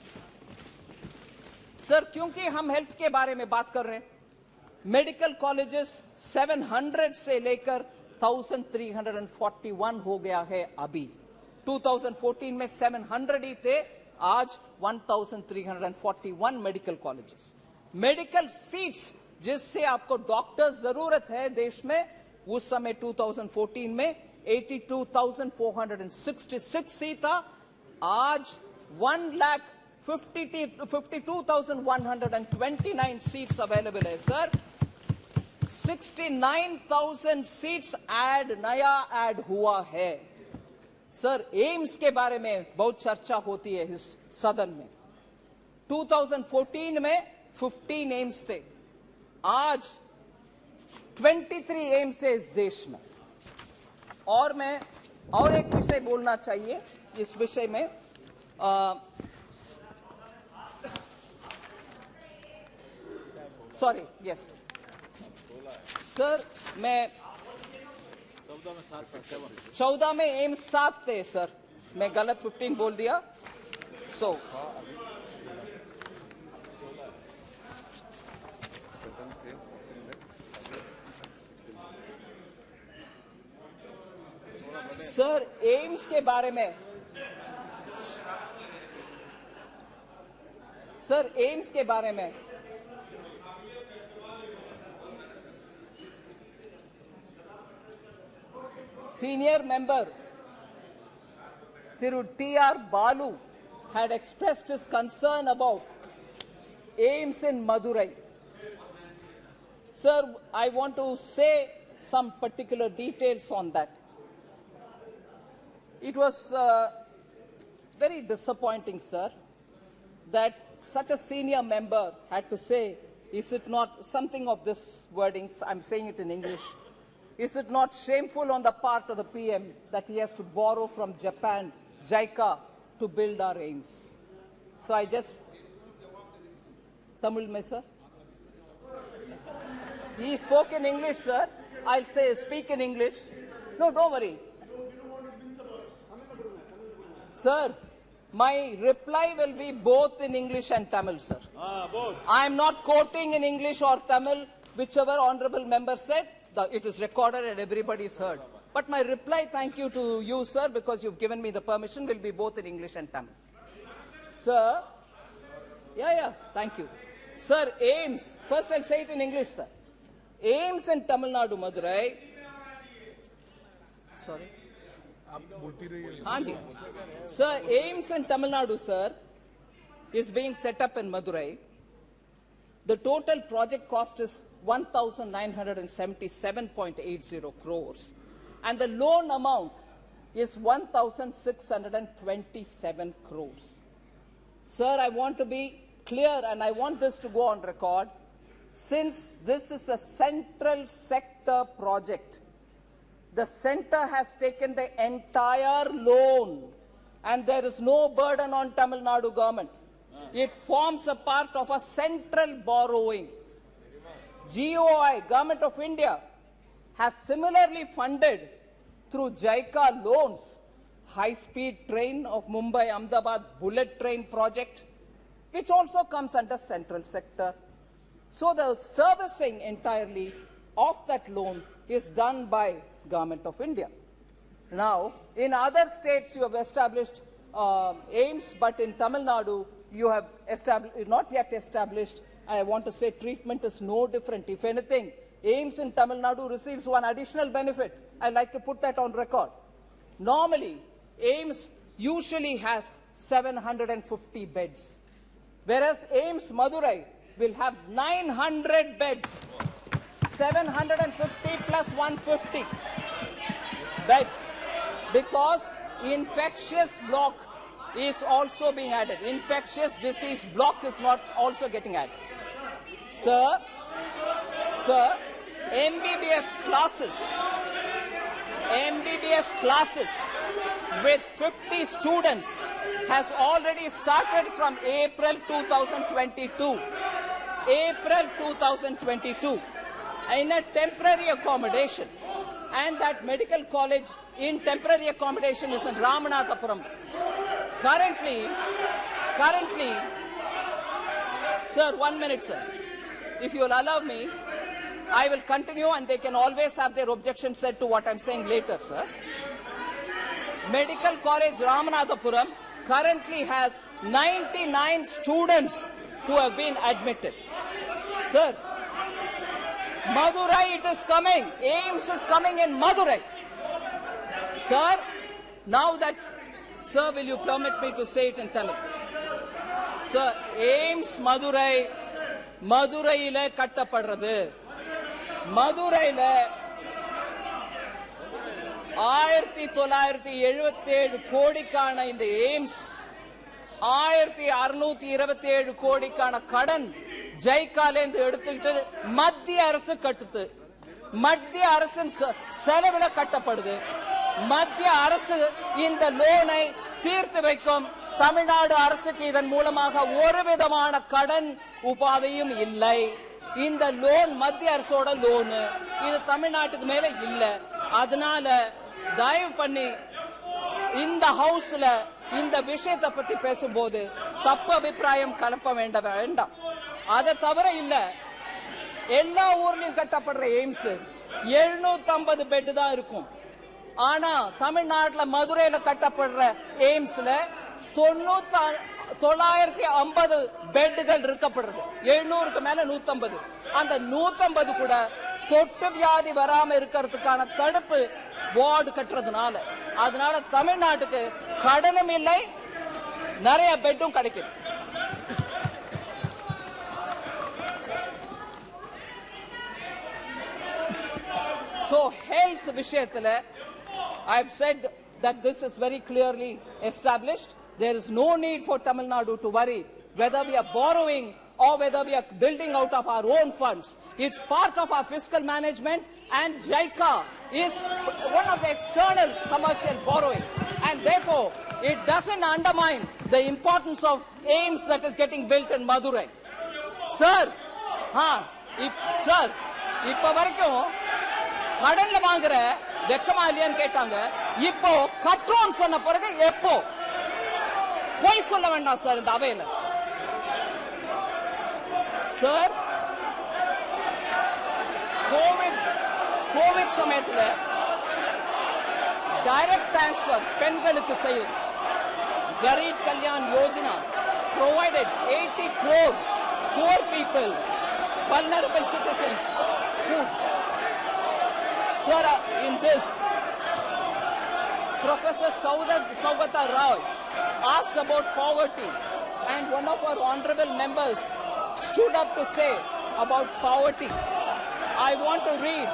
सर, क्योंकि हम हेल्थ के बारे में बात कर रहे हैं, मेडिकल कॉलेजेस 700 से लेकर 1341 हो गया है अभी. 2014 में 700 ही थे, आज 1341 मेडिकल कॉलेजेस. मेडिकल सीट्स जिससे आपको डॉक्टर्स जरूरत है देश में, उस समय 2014 में 82,466 सीट था. आज 1,52,129 सीट्स अवेलेबल है सर. 69,000 सीट्स नया ऐड हुआ है. सर, एम्स के बारे में बहुत चर्चा होती है इस सदन में. 2014 में 15 एम्स थे, आज 23 एम्स है इस देश में. और मैं और एक विषय बोलना चाहिए इस विषय में. सॉरी, यस सर, मैं 14 में एम्स 7 थे सर, मैं गलत 15 बोल दिया. सो सर, एम्स के बारे में senior member Thiru T.R. Balu had expressed his concern about AIIMS in Madurai. Sir, I want to say some particular details on that. It was very disappointing, sir, that such a senior member had to say, is it not something of this wordings, I'm saying it in English, is it not shameful on the part of the PM that he has to borrow from Japan, JICA, to build our AIIMS? So I just... Tamil mein, sir? He spoke in English, sir. I'll say, speak in English. No, don't worry. Sir, my reply will be both in English and Tamil, sir. Both. I am not quoting in English or Tamil, whichever honorable member said. It is recorded and everybody's heard. But my reply, thank you to you, sir, because you've given me the permission, will be both in English and Tamil. Sir, thank you. Sir, AIIMS, first I'll say it in English, sir. AIIMS in Tamil Nadu, Madurai. Sorry. Hanji. Sir, AIIMS in Tamil Nadu, sir, is being set up in Madurai. The total project cost is 1,977.80 crores. And the loan amount is 1,627 crores. Sir, I want to be clear and I want this to go on record. Since this is a central sector project, the center has taken the entire loan and there is no burden on Tamil Nadu government. It forms a part of a central borrowing. GOI, Government of India, has similarly funded through JICA loans high-speed train of Mumbai-Ahmedabad bullet train project, which also comes under central sector. So the servicing entirely of that loan is done by Government of India. Now, in other states you have established AIIMS, but in Tamil Nadu you have not yet established. I want to say treatment is no different. If anything, AIIMS in Tamil Nadu receives one additional benefit. I'd like to put that on record. Normally, AIIMS usually has 750 beds, whereas AIIMS Madurai will have 900 beds. 750 plus 150 beds, because infectious block is also being added. Infectious disease block is not also getting added. Sir, MBBS classes with 50 students has already started from April 2022. April 2022 in a temporary accommodation, and that medical college in temporary accommodation is in Ramanathapuram. Currently, sir, 1 minute, sir. If you will allow me, I will continue and they can always have their objection said to what I'm saying later, sir. Medical College Ramanathapuram currently has 99 students who have been admitted. Sir, Madurai it is coming. AIIMS is coming in Madurai. Sir, now that, sir, will you permit me to say it in Tamil? Sir, AIIMS Maduraiile kattapadradhu. Maduraiile 1977 கோடிக்கான இந்த AIIMS 1627 கோடிக்கான கடன் ஜைக்காலேந்து எடுத்துக்கிட்டு மத்திய அரசு கட்டுது. மத்திய அரசின் செலவுல கட்டப்படுது. மத்திய அரசு இந்த லோனை தீர்த்து வைக்கும். தமிழ்நாடு அரசுக்கு இதன் மூலமாக ஒரு விதமான கடன் உபாதையும் இல்லை. இந்த லோன் மத்திய அரசோட லோன், இது தமிழ்நாட்டுக்கு மேல இல்ல. அதனால தயவு பண்ணி இந்த ஹவுஸ்ல இந்த விஷயத்தை பத்தி பேசும்போது தப்பு அபிப்பிராயம் கலப்ப வேண்டாம். அதை தவிர இல்ல, எல்லா ஊர்லயும் கட்டப்படுற எய்ம்ஸ் 750 பெட் தான் இருக்கும். ஆனா தமிழ்நாட்டுல மதுரையில கட்டப்படுற எய்ம்ஸ்ல 950 பெட்டுகள் இருக்கப்படுறது. 700க்கு மேல 150. அந்த 150 கூட தொட்டு வியாதி வராம இருக்கிறதுக்கான தடுப்பு வார்டு கட்டுறதுனால, அதனால தமிழ்நாட்டுக்கு கடனும் இல்லை, நிறைய பெட்டும் கிடைக்குது. So health விஷயத்துல I have said that this is very clearly established. There is no need for Tamil Nadu to worry whether we are borrowing or whether we are building out of our own funds. It's part of our fiscal management, and JICA is one of the external commercial borrowing, and therefore it doesn't undermine the importance of AIIMS that is getting built in Madurai. Sir, sir, இப்ப வரைக்கும் கடன்ல வாங்குற வெக்கமா இல்லையான்னு கேட்டாங்க. இப்போ கட்டுறோம் சொன்ன பிறகு எப்போ போய் சொல்ல வேண்டாம் சார் இந்த அவையில. சார், கோவிட் சமயத்துல டைரக்ட் டிரான்ஸ்பர் பெண்களுக்கு செய்யும் kharif Kalyan Yojana provided 80 crore poor people, vulnerable citizens, food. Sir, in this, Professor Saugata Rao asked about poverty, and one of our honorable members stood up to say about poverty. I want to read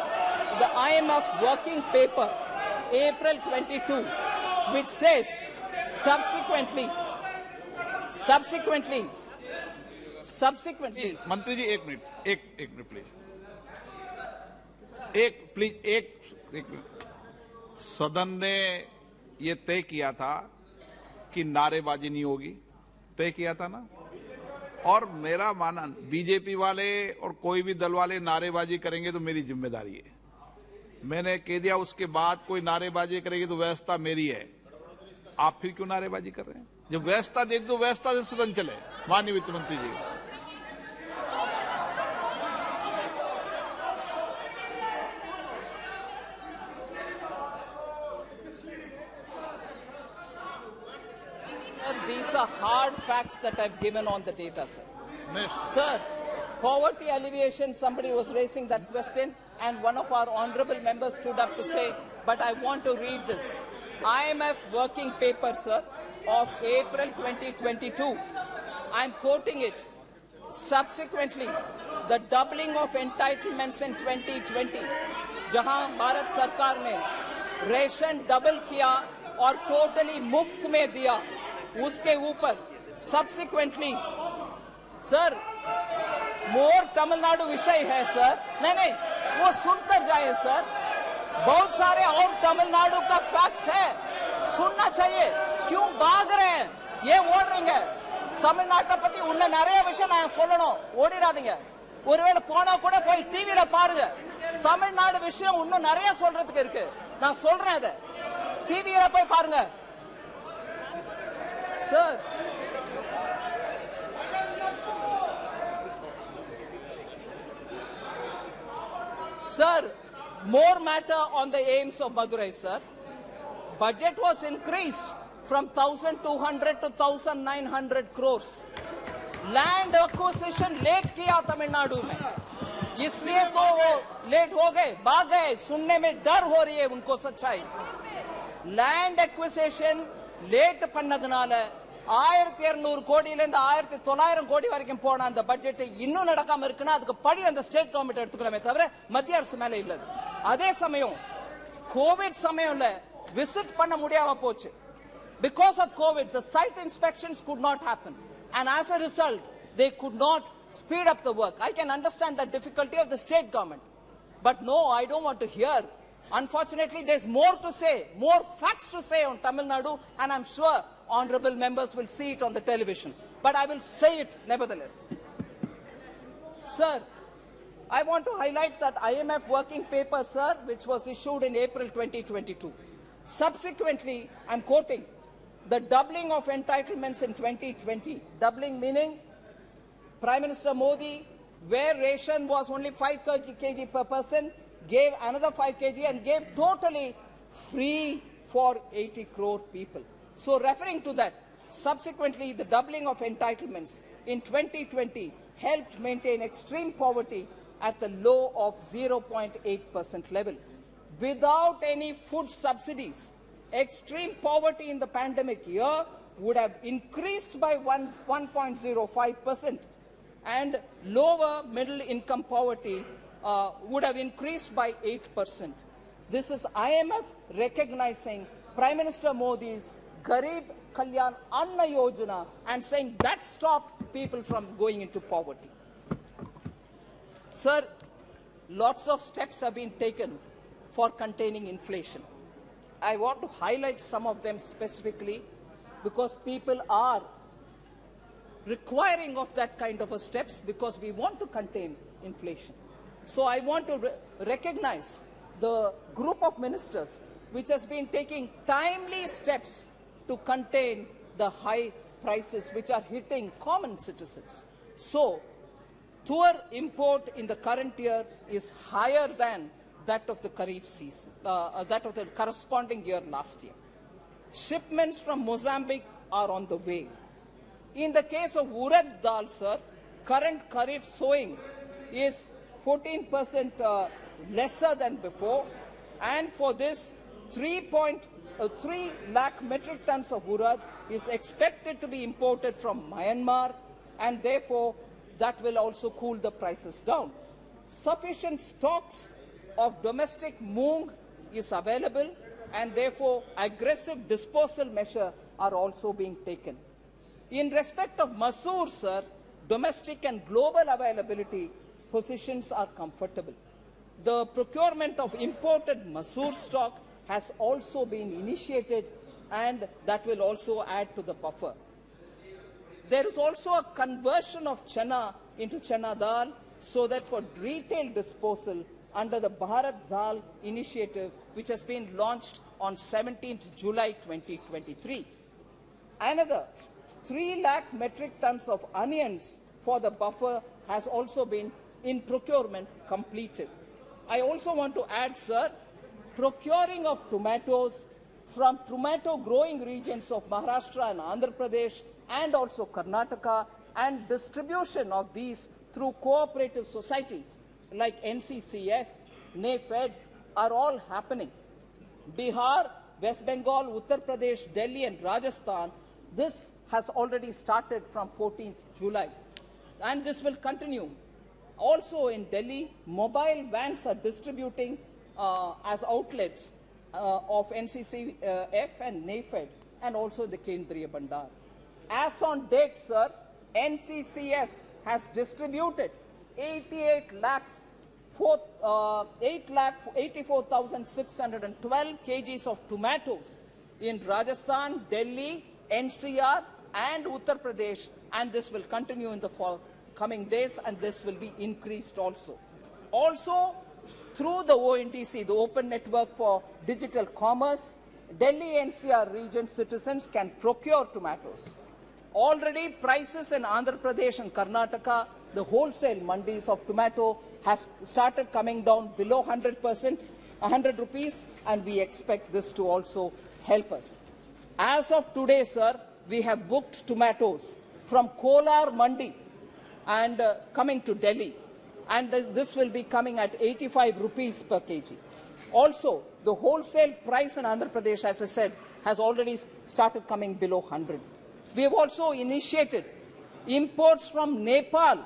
the IMF working paper, April 22, which says, subsequently, मंत्री जी एक minute please, एक minute. सदन ने ये तय किया था कि नारेबाजी नहीं होगी, तय किया था ना। और मेरा मानना, बीजेपी वाले और कोई भी दल वाले नारेबाजी करेंगे तो मेरी जिम्मेदारी है। मैंने कह दिया उसके बाद कोई नारेबाजी करेगी तो व्यवस्था मेरी है। आप फिर क्यों नारेबाजी कर रहे हैं? जब व्यवस्था दे दो, व्यवस्था से सदन चले। माननीय वित्त मंत्री जी, these are hard facts that I've given on the data, sir. Sir, poverty alleviation, somebody was raising that question, and one of our honorable members stood up to say, but I want to read this. IMF working paper, sir, of April 2022. I'm quoting it. Subsequently, the doubling of entitlements in 2020, जहां भारत सरकार ने ration double किया और totally मुफ्त में दिया, उसके ऊपर सब्सिक्वेंटली, सर, मोर तमिलनाडु विषय है सर, नहीं, वो सुनकर जाए सर। बहुत सारे और तमिलनाडु का फैक्ट्स है, सुनना चाहिए। क्यों भाग रहे हैं? ஏன் ஓடுறீங்க? தமிழ்நாட்டை பத்தி இன்னும் நிறைய விஷயம் நான் சொல்லணும், ஓடிடாதீங்க. ஒருவேளை போனா கூட போய் டிவில பாருங்க, தமிழ்நாடு விஷயம் இன்னும் நிறைய சொல்றதுக்கு இருக்கு. நான் சொல்றேன், அதை டிவியில போய் பாருங்க. Sir, sir, more matter on the aims of Madurai, sir. Budget was increased from 1,200 to 1,900 crores. Land acquisition late किया तमिलनाडु में, इसलिए तो वो लेट हो गए, भाग गए. सुनने में डर हो रही है उनको सच्चाई. Land acquisition late பண்ணதுனால 1200 கோடியில இருந்து 1900 கோடி வரைக்கும் போன அந்த பட்ஜெட் இன்னும் நடக்காம இருக்குன்னா அதுக்கு படி அந்த ஸ்டேட் கவர்மெண்ட் எடுத்துக்கலாமே தவிர மத்திய அரசு மேல இல்ல. அதே சமயம் கோவிட் சமயம்ல விசிட் பண்ண முடியாம போச்சு. Because of COVID, the site inspections could not happen. And as a result, they could not speed up the work. I can understand the difficulty of the state government. But no, I don't want to hear. Unfortunately, there's more to say, more facts to say on Tamil Nadu, and I'm sure honorable members will see it on the television. But I will say it nevertheless. Sir, I want to highlight that IMF working paper, sir, which was issued in April 2022. Subsequently, I'm quoting, the doubling of entitlements in 2020, doubling meaning Prime Minister Modi, where ration was only 5 kg per person, gave another 5 kg and gave totally free for 80 crore people. So referring to that, subsequently the doubling of entitlements in 2020 helped maintain extreme poverty at the low of 0.8% level. Without any food subsidies, extreme poverty in the pandemic year would have increased by 1.05%, and lower middle income poverty would have increased by 8%. This is IMF recognizing Prime Minister Modi's Garib Kalyan Anna Yojana and saying that stopped people from going into poverty. Sir, lots of steps have been taken for containing inflation. I want to highlight some of them specifically because people are requiring of that kind of a steps because we want to contain inflation. So I want to recognize the group of ministers which has been taking timely steps to contain the high prices which are hitting common citizens. So, tour import in the current year is higher than that of the Kharif season, that of the corresponding year last year. Shipments from Mozambique are on the way. In the case of urad dal, sir, current Kharif sowing is 14% lesser than before, and for this 3 lakh metric tons of urad is expected to be imported from Myanmar, and therefore that will also cool the prices down. Sufficient stocks of domestic moong is available, and therefore aggressive disposal measures are also being taken. In respect of masoor, sir, domestic and global availability positions are comfortable. The procurement of imported masoor stock has also been initiated, and that will also add to the buffer. There is also a conversion of chana into chana dal so that for retail disposal under the Bharat Dal initiative, which has been launched on 17th July 2023. Another 3 lakh metric tons of onions for the buffer has also been in procurement completed. I also want to add, sir, procuring of tomatoes from tomato growing regions of Maharashtra and Andhra Pradesh and also Karnataka, and distribution of these through cooperative societies like NCCF, NAFED are all happening. Bihar, West Bengal, Uttar Pradesh, Delhi and Rajasthan, this has already started from 14th July, and this will continue. Also in Delhi, mobile vans are distributing as outlets of NCCF and NAFED, and also the Kendriya Bandar. As on date, sir, NCCF has distributed 8,84,612 kgs of tomatoes in Rajasthan, Delhi, NCR and Uttar Pradesh, and this will continue in the coming days, and this will be increased also. Also, through the ONDC, the Open Network for Digital Commerce, Delhi NCR region citizens can procure tomatoes. Already prices in Andhra Pradesh and Karnataka, the wholesale mandis of tomato has started coming down below 100 rupees, and we expect this to also help us. As of today, sir, we have booked tomatoes from Kolar Mandi and coming to Delhi, and this will be coming at 85 rupees per kg. Also, the wholesale price in Andhra Pradesh, as I said, has already started coming below 100. We have also initiated imports from Nepal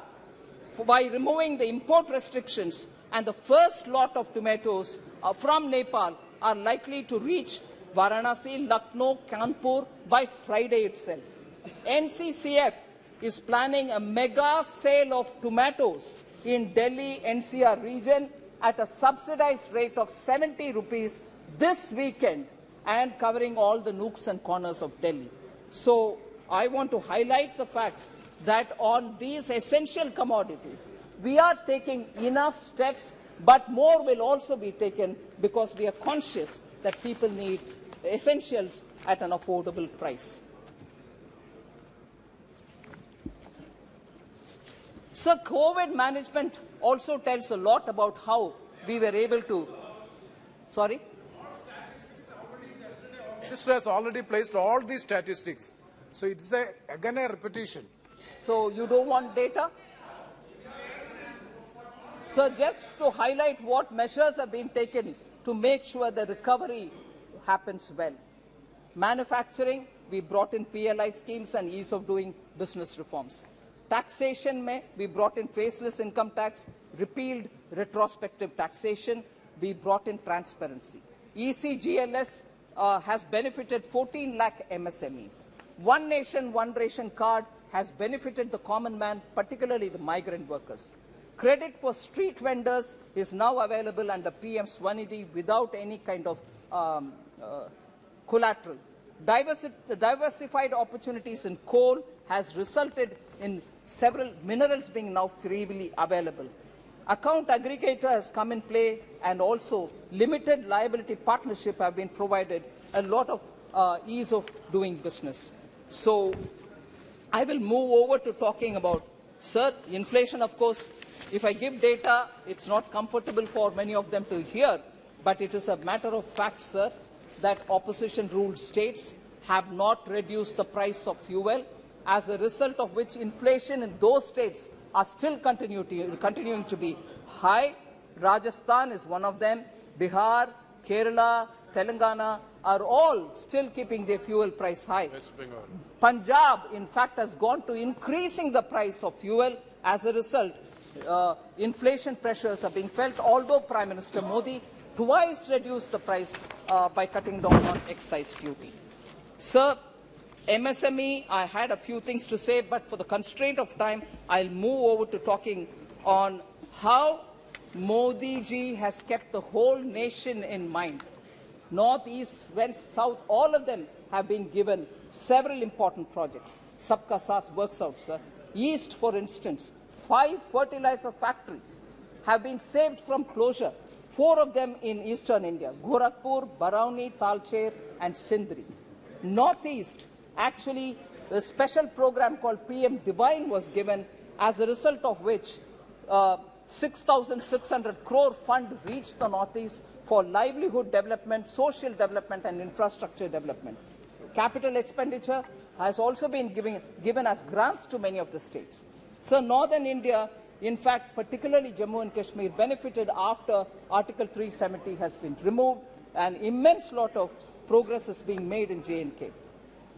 by removing the import restrictions, and the first lot of tomatoes from Nepal are likely to reach Varanasi, Lucknow, Kanpur by Friday itself. NCCF is planning a mega sale of tomatoes in Delhi NCR region at a subsidized rate of 70 rupees this weekend and covering all the nooks and corners of Delhi. So I want to highlight the fact that on these essential commodities, we are taking enough steps, but more will also be taken because we are conscious that people need essentials at an affordable price. So COVID management also tells a lot about how we were able to, sorry? The Minister has already placed all these statistics. So it's again a repetition. So you don't want data? So just to highlight what measures have been taken to make sure the recovery happens well. Manufacturing, we brought in PLI schemes and ease of doing business reforms. Taxation, we brought in faceless income tax, repealed retrospective taxation, we brought in transparency. ECGLS has benefited 14 lakh MSMEs. One Nation, One Ration card has benefited the common man, particularly the migrant workers. Credit for street vendors is now available under PM Swanidhi without any kind of collateral. Diversified opportunities in coal has resulted in several minerals being now freely available. Account aggregator has come in play, and also limited liability partnership have been provided a lot of ease of doing business. So I will move over to talking about, sir, inflation. Of course, if I give data, it's not comfortable for many of them to hear, but it is a matter of fact, sir, that opposition-ruled states have not reduced the price of fuel, as a result of which inflation in those states are still continuing to be high. Rajasthan is one of them. Bihar, Kerala, Telangana are all still keeping their fuel price high. Punjab, in fact, has gone to increasing the price of fuel. As a result, inflation pressures are being felt, although Prime Minister Modi twice reduced the price by cutting down on excise duty. Sir, MSME, I had a few things to say, but for the constraint of time, I'll move over to talking on how Modi ji has kept the whole nation in mind. North, East, West, South, all of them have been given several important projects. Sabka Saath works out, sir. East, for instance, 5 fertilizer factories have been saved from closure, 4 of them in eastern India, Gorakhpur, Barauni, Talcher, and Sindri. Northeast, actually, a special program called PM Divine was given, as a result of which 6,600 crore fund reached the Northeast for livelihood development, social development, and infrastructure development. Capital expenditure has also been given as grants to many of the states. So Northern India, in fact, particularly Jammu and Kashmir, benefited after Article 370 has been removed. An immense lot of progress is being made in J&K.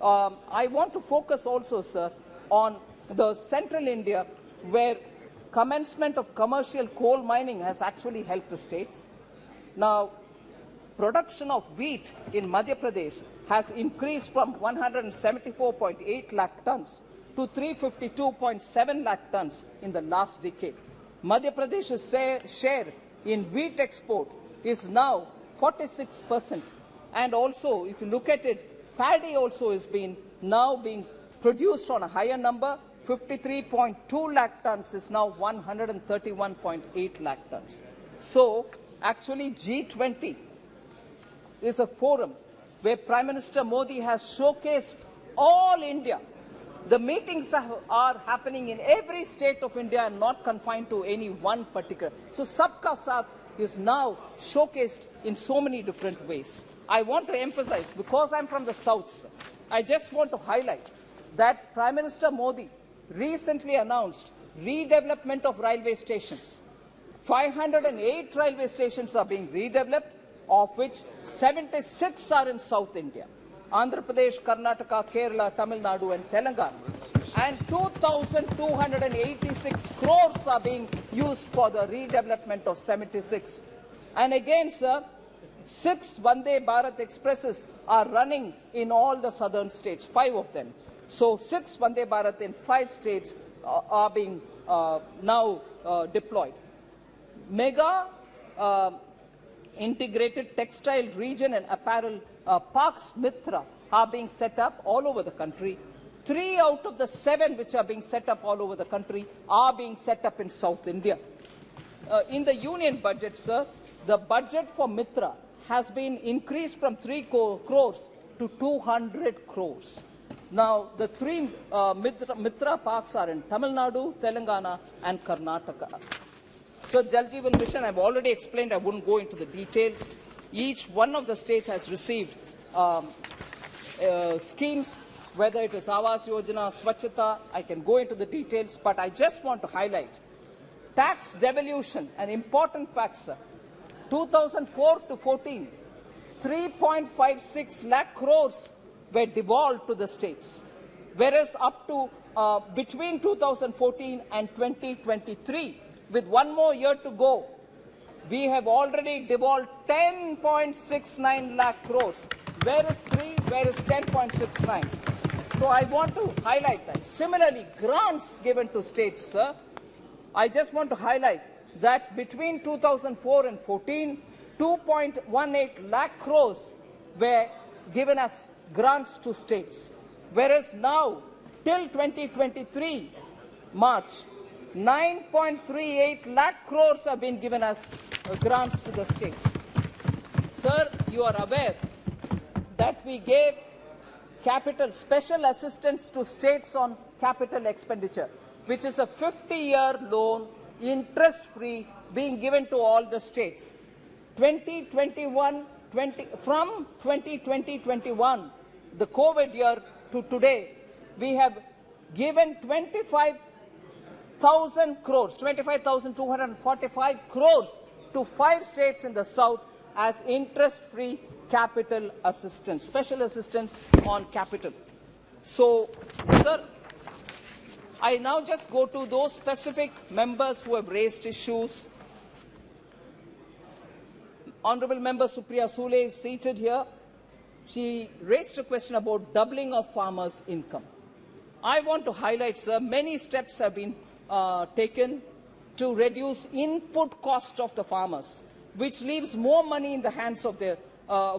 I want to focus also, sir, on the central India, where commencement of commercial coal mining has actually helped the states. Now, production of wheat in Madhya Pradesh has increased from 174.8 lakh tons to 352.7 lakh tons in the last decade. Madhya Pradesh's share in wheat export is now 46%. And also, if you look at it, paddy also is now being produced on a higher number. 53.2 lakh tons is now 131.8 lakh tons. So, actually, G20 is a forum where Prime Minister Modi has showcased all India. The meetings are happening in every state of India and not confined to any one particular. So, Sabka Saath is now showcased in so many different ways. I want to emphasize, because I'm from the South, sir, I just want to highlight that Prime Minister Modi recently announced redevelopment of railway stations. 508 railway stations are being redeveloped, of which 76 are in South India. Andhra Pradesh, Karnataka, Kerala, Tamil Nadu and Telangana. And 2,286 crores are being used for the redevelopment of 76. And again, sir, 6 Vande Bharat Expresses are running in all the southern states, 5 of them. So 6 Vande Bharat in 5 states are being now deployed. Mega integrated textile region and apparel parks Mitra are being set up all over the country. 3 out of the 7 which are being set up all over the country are being set up in South India. In the union budget, sir, the budget for Mitra has been increased from 3 crores to 200 crores. Now, the 3 Mitra parks are in Tamil Nadu, Telangana and Karnataka. So, Jal Jeevan Mission, I've already explained, I wouldn't go into the details. Each one of the states has received schemes, whether it is Awas Yojana, Swachhata, I can go into the details, but I just want to highlight tax devolution, an important factor. 2004 to 14, 3.56 lakh crores were devolved to the states, whereas up to between 2014 and 2023, with 1 more year to go, we have already devolved 10.69 lakh crores. Where is 3? Where is 10.69? So I want to highlight that. Similarly, grants given to states, sir, I just want to highlight that between 2004 and 14, 2.18 lakh crores were given as grants to states, whereas now, till 2023 March, 9.38 lakh crores have been given as grants to the states. Sir, you are aware that we gave special assistance to states on capital expenditure, which is a 50-year loan, interest-free, being given to all the states. From 2020-21, the COVID year to today, we have given 25,000 crores, 25,245 crores to 5 states in the south as interest-free capital assistance, special assistance on capital. So, sir, I now just go to those specific members who have raised issues. Honorable Member Supriya Sule is seated here. She raised a question about doubling of farmers' income. I want to highlight, sir, many steps have been taken to reduce input cost of the farmers, which leaves more money in the hands of the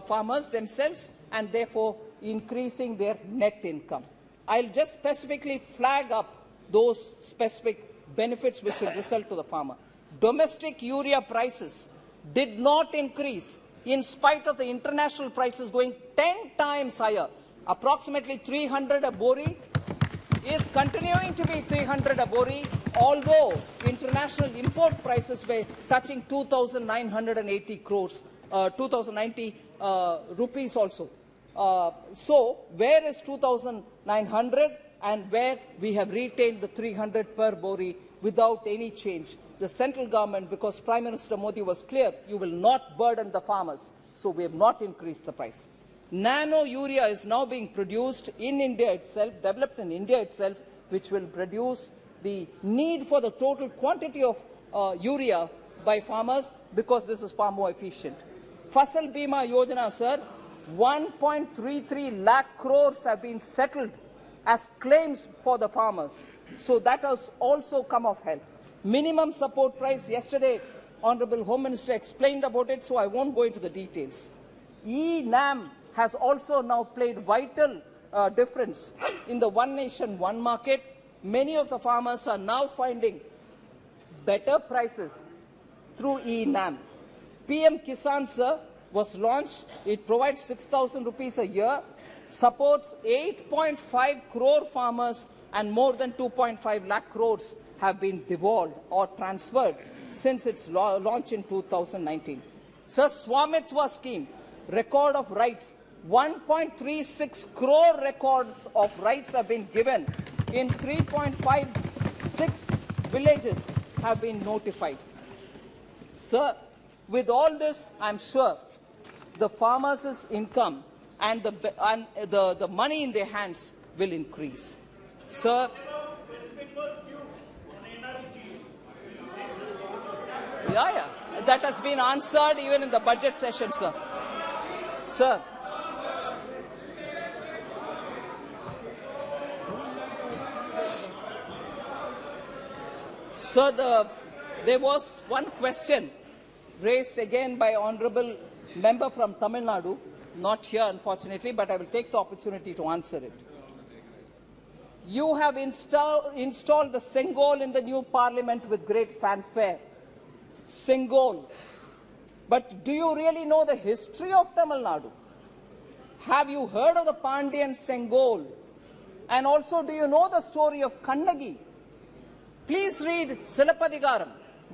farmers themselves and therefore increasing their net income. I'll just specifically flag up those specific benefits which will result to the farmer. Domestic urea prices did not increase in spite of the international prices going 10 times higher. Approximately 300 a bori is continuing to be 300 a bori, although international import prices were touching 2,980 crores, 2,090 rupees also. So, where is 2,900 and where we have retained the 300 per bori without any change? The central government, because Prime Minister Modi was clear, you will not burden the farmers, so we have not increased the price. Nano urea is now being produced in India itself, developed in India itself, which will produce the need for the total quantity of urea by farmers, because this is far more efficient. Fasal Bima Yojana, sir, 1.33 lakh crores have been settled as claims for the farmers. So that has also come of help. Minimum support price, yesterday Honorable Home Minister explained about it, so I won't go into the details. E-NAM has also now played vital difference in the one nation, one market. Many of the farmers are now finding better prices through e-NAM. PM Kisan, sir, was launched. It provides 6,000 rupees a year, supports 8.5 crore farmers, and more than 2.5 lakh crores have been devolved or transferred since its launch in 2019. Sir, Swamitwa scheme, record of rights, 1.36 crore records of rights have been given in 3.56 villages have been notified. Sir, with all this, I'm sure the farmers' income and the money in their hands will increase. Sir, yeah, that has been answered even in the budget session, sir. Sir. Sir, there was one question raised again by Honourable Member from Tamil Nadu, not here unfortunately, but I will take the opportunity to answer it. You have installed the Sengol in the new parliament with great fanfare. Sengol. But do you really know the history of Tamil Nadu? Have you heard of the Pandyan Sengol? And also, do you know the story of Kannagi? Please read Silapadigaram.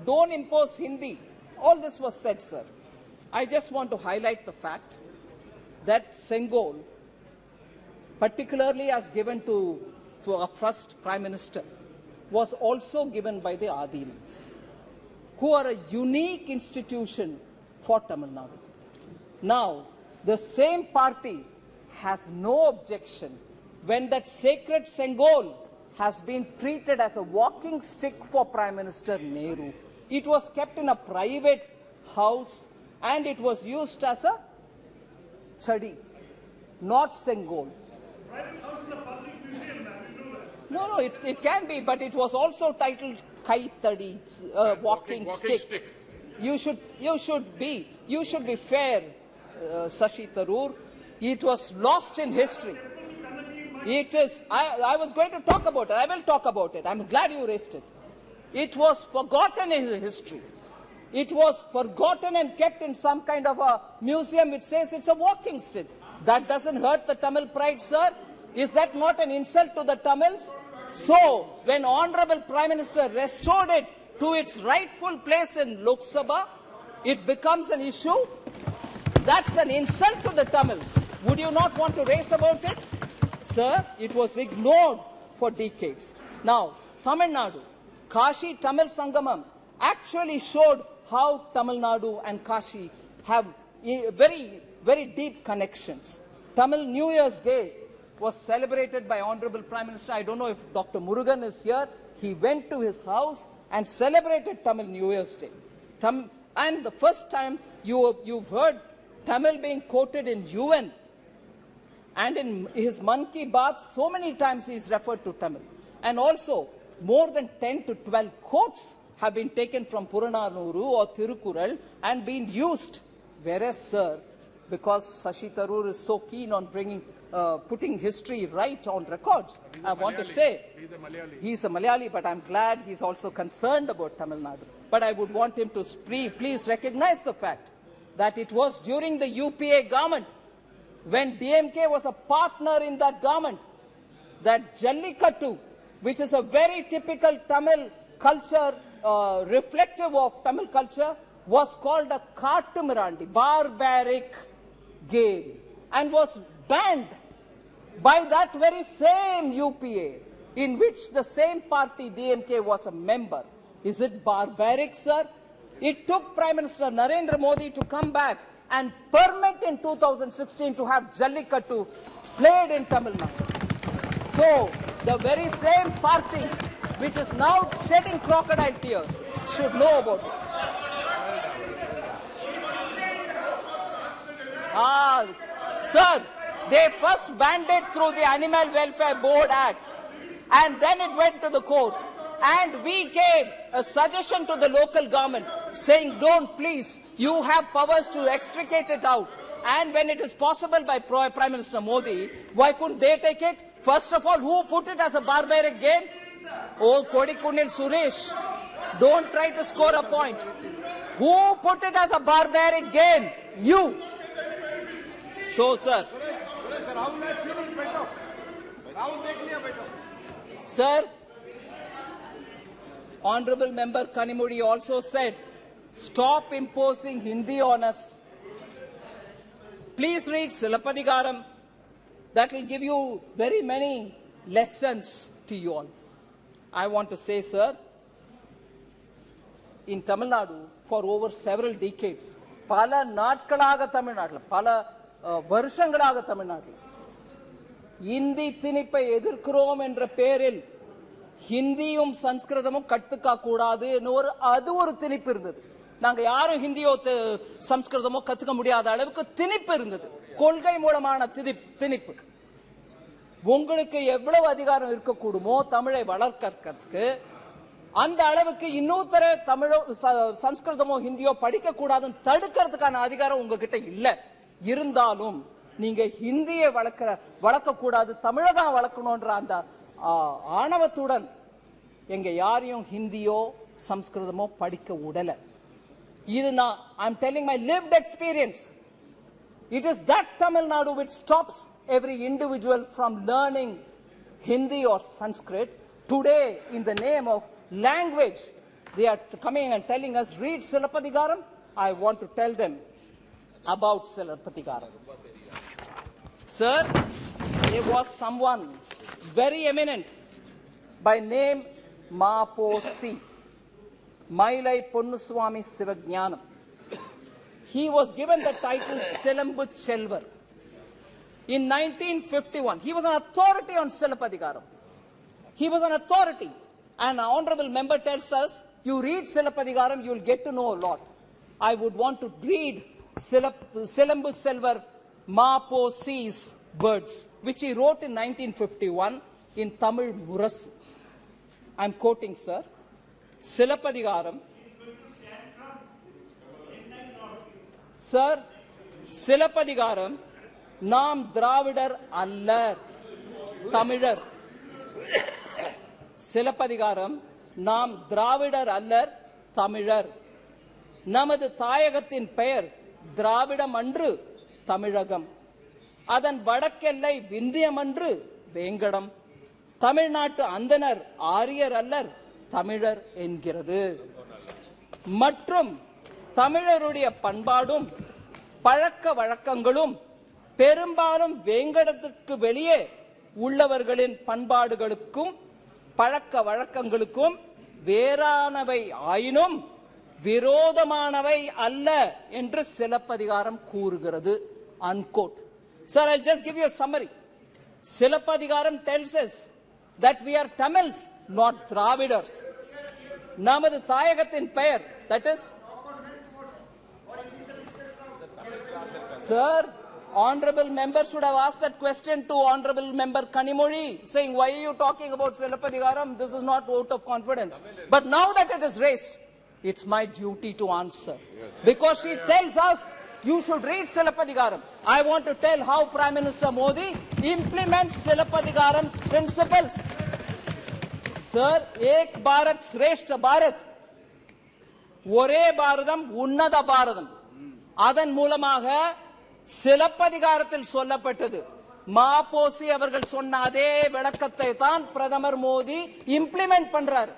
Don't impose Hindi. All this was said, sir. I just want to highlight the fact that Sengol, particularly as given to our first Prime Minister, was also given by the Adinams, who are a unique institution for Tamil Nadu. Now, the same party has no objection when that sacred Sengol has been treated as a walking stick for Prime Minister Nehru. It was kept in a private house and it was used as a chadi, not Sengol. Private house is a public museum, man. You know that. No, it can be, but it was also titled Kai Tadi, walking stick. You should be fair, Shashi Tharoor. It was lost in history. It is. I was going to talk about it. I will talk about it. I'm glad you raised it. It was forgotten in history. It was forgotten and kept in some kind of a museum which says it's a walking stick. That doesn't hurt the Tamil pride, sir. Is that not an insult to the Tamils? So, when Honourable Prime Minister restored it to its rightful place in Lok Sabha, it becomes an issue. That's an insult to the Tamils. Would you not want to raise about it? Sir, it was ignored for decades. Now, Tamil Nadu, Kashi Tamil Sangamam actually showed how Tamil Nadu and Kashi have very, very deep connections. Tamil New Year's Day was celebrated by Honourable Prime Minister. I don't know if Dr. Murugan is here. He went to his house and celebrated Tamil New Year's Day. And the first time you've heard Tamil being quoted in UN, and in his Man Ki Baat, so many times he is referred to Tamil. And also, more than 10 to 12 quotes have been taken from Purananuru or Thirukural and been used. Whereas, sir, because Shashi Tharoor is so keen on putting history right on records, I want to say he's a Malayali, but I'm glad he's also concerned about Tamil Nadu. But I would want him to please recognize the fact that it was during the UPA government, when DMK was a partner in that government, that Jallikattu, which is a very typical Tamil culture, reflective of Tamil culture, was called a Kattumirandi, barbaric game, and was banned by that very same UPA, in which the same party, DMK, was a member. Is it barbaric, sir? It took Prime Minister Narendra Modi to come back and permit in 2016 to have Jallikattu played in Tamil Nadu. So, the very same party which is now shedding crocodile tears should know about it. Sir, they first banned it through the Animal Welfare Board Act, and then it went to the court. And we gave a suggestion to the local government saying, don't please, you have powers to extricate it out. And when it is possible by Prime Minister Modi, why couldn't they take it? First of all, who put it as a barbaric game? Oh, Kodikunil Suresh, don't try to score a point. Who put it as a barbaric game? You. So, sir. Sir, Honorable Member Kanimudi also said, stop imposing Hindi on us. Please read Silappadigaram. That will give you very many lessons to you all. I want to say, sir, in Tamil Nadu, for over several decades, pala natkalaga Tamil Nadu, pala varshangalaga Tamil Nadu, Hindi tinippai எதிர்க்கிறோம் என்ற பெயரில் ஹிந்தியும் சம்ஸ்கிருதமும் கத்துக்க கூடாது அது ஒரு திணிப்பு இருந்தது. நாங்க யாரும் ஹிந்தியோ சம்ஸ்கிருதமோ கத்துக்க முடியாத அளவுக்கு திணிப்பு இருந்தது. கொள்கை மூலமான திணிப்பு. உங்களுக்கு எவ்வளவு அதிகாரம் இருக்க கூடுமோ தமிழை வளர்க்கறதுக்கு அந்த அளவுக்கு இன்னொருத்தர தமிழோ சம்ஸ்கிருதமோ ஹிந்தியோ படிக்க கூடாதுன்னு தடுக்கிறதுக்கான அதிகாரம் உங்ககிட்ட இல்ல. இருந்தாலும் நீங்க ஹிந்தியை வளர்க்க கூடாது, தமிழை தான் வளர்க்கணும்ன்ற அந்த ஆணவத்துடன் எங்க யாரையும் ஹிந்தியோ சம்ஸ்கிருதமோ படிக்க விடல. இது நான் I'm telling my lived experience. It is that Tamil Nadu which stops every individual from learning Hindi or Sanskrit. Today, in the name of language, they are coming and telling us, read Silappadigaram. I want to tell them about Silappadigaram. Sir, there was someone very eminent by name Maposi, Mailai Ponnuswamy Sivajnanam. He was given the title Selambu Chelvar. In 1951, he was an authority on Silappadigaram. He was an authority. And an honorable member tells us, you read Silappadigaram, you will get to know a lot. I would want to read Selambu Selvar Maposi's words, which he wrote in 1951 in Tamil Murasu. I am quoting, sir. Silappadigaram. Sir, Silappadigaram, Nam Dravidar Allar, Tamilar. Silappadigaram, Nam Dravidar Allar, Tamilar. நமது தாயகத்தின் பெயர் திராவிடம் அன்று தமிழகம். அதன் வடக்கெல்லை விந்தியம் அன்று வேங்கடம். தமிழ்நாட்டு அந்தனர் ஆரியர் அல்லர் தமிழர் என்கிறது. மற்றும் தமிழருடைய பண்பாடும் பழக்க வழக்கங்களும் பெரும்பாலும் வேங்கடத்திற்கு வெளியே உள்ளவர்களின் பண்பாடுகளுக்கும் பழக்க வழக்கங்களுக்கும் வேறானவை ஆயினும் விரோதமானவை அல்ல என்று சிலப்பதிகாரம் கூறுகிறது. Unquote. Sir, I'll just give you a summary. Silappadigaram tells us that we are Tamils, not Dravidars. நமது தாயகத்தின் பெயர், that is, sir, honorable member should have asked that question to honorable member Kanimudi, saying, why are you talking about Silappadigaram? This is not vote of confidence. But now that it is raised, it's my duty to answer. Because she tells us, you should read Silappadigaram. I want to tell how Prime Minister Modi implements Silappadigaram's principles. Sir, Ek Bharat Shreshta Bharat, ஒரே பாரதம் உன்னத பாரதம். அதன் மூலமாக சிலப்பதிகாரத்தில் சொல்லப்பட்டது. மாபோசி அவர்கள் சொன்ன அதே விளக்கத்தை தான் பிரதமர் மோடி இம்ப்ளிமெண்ட் பண்றாரு.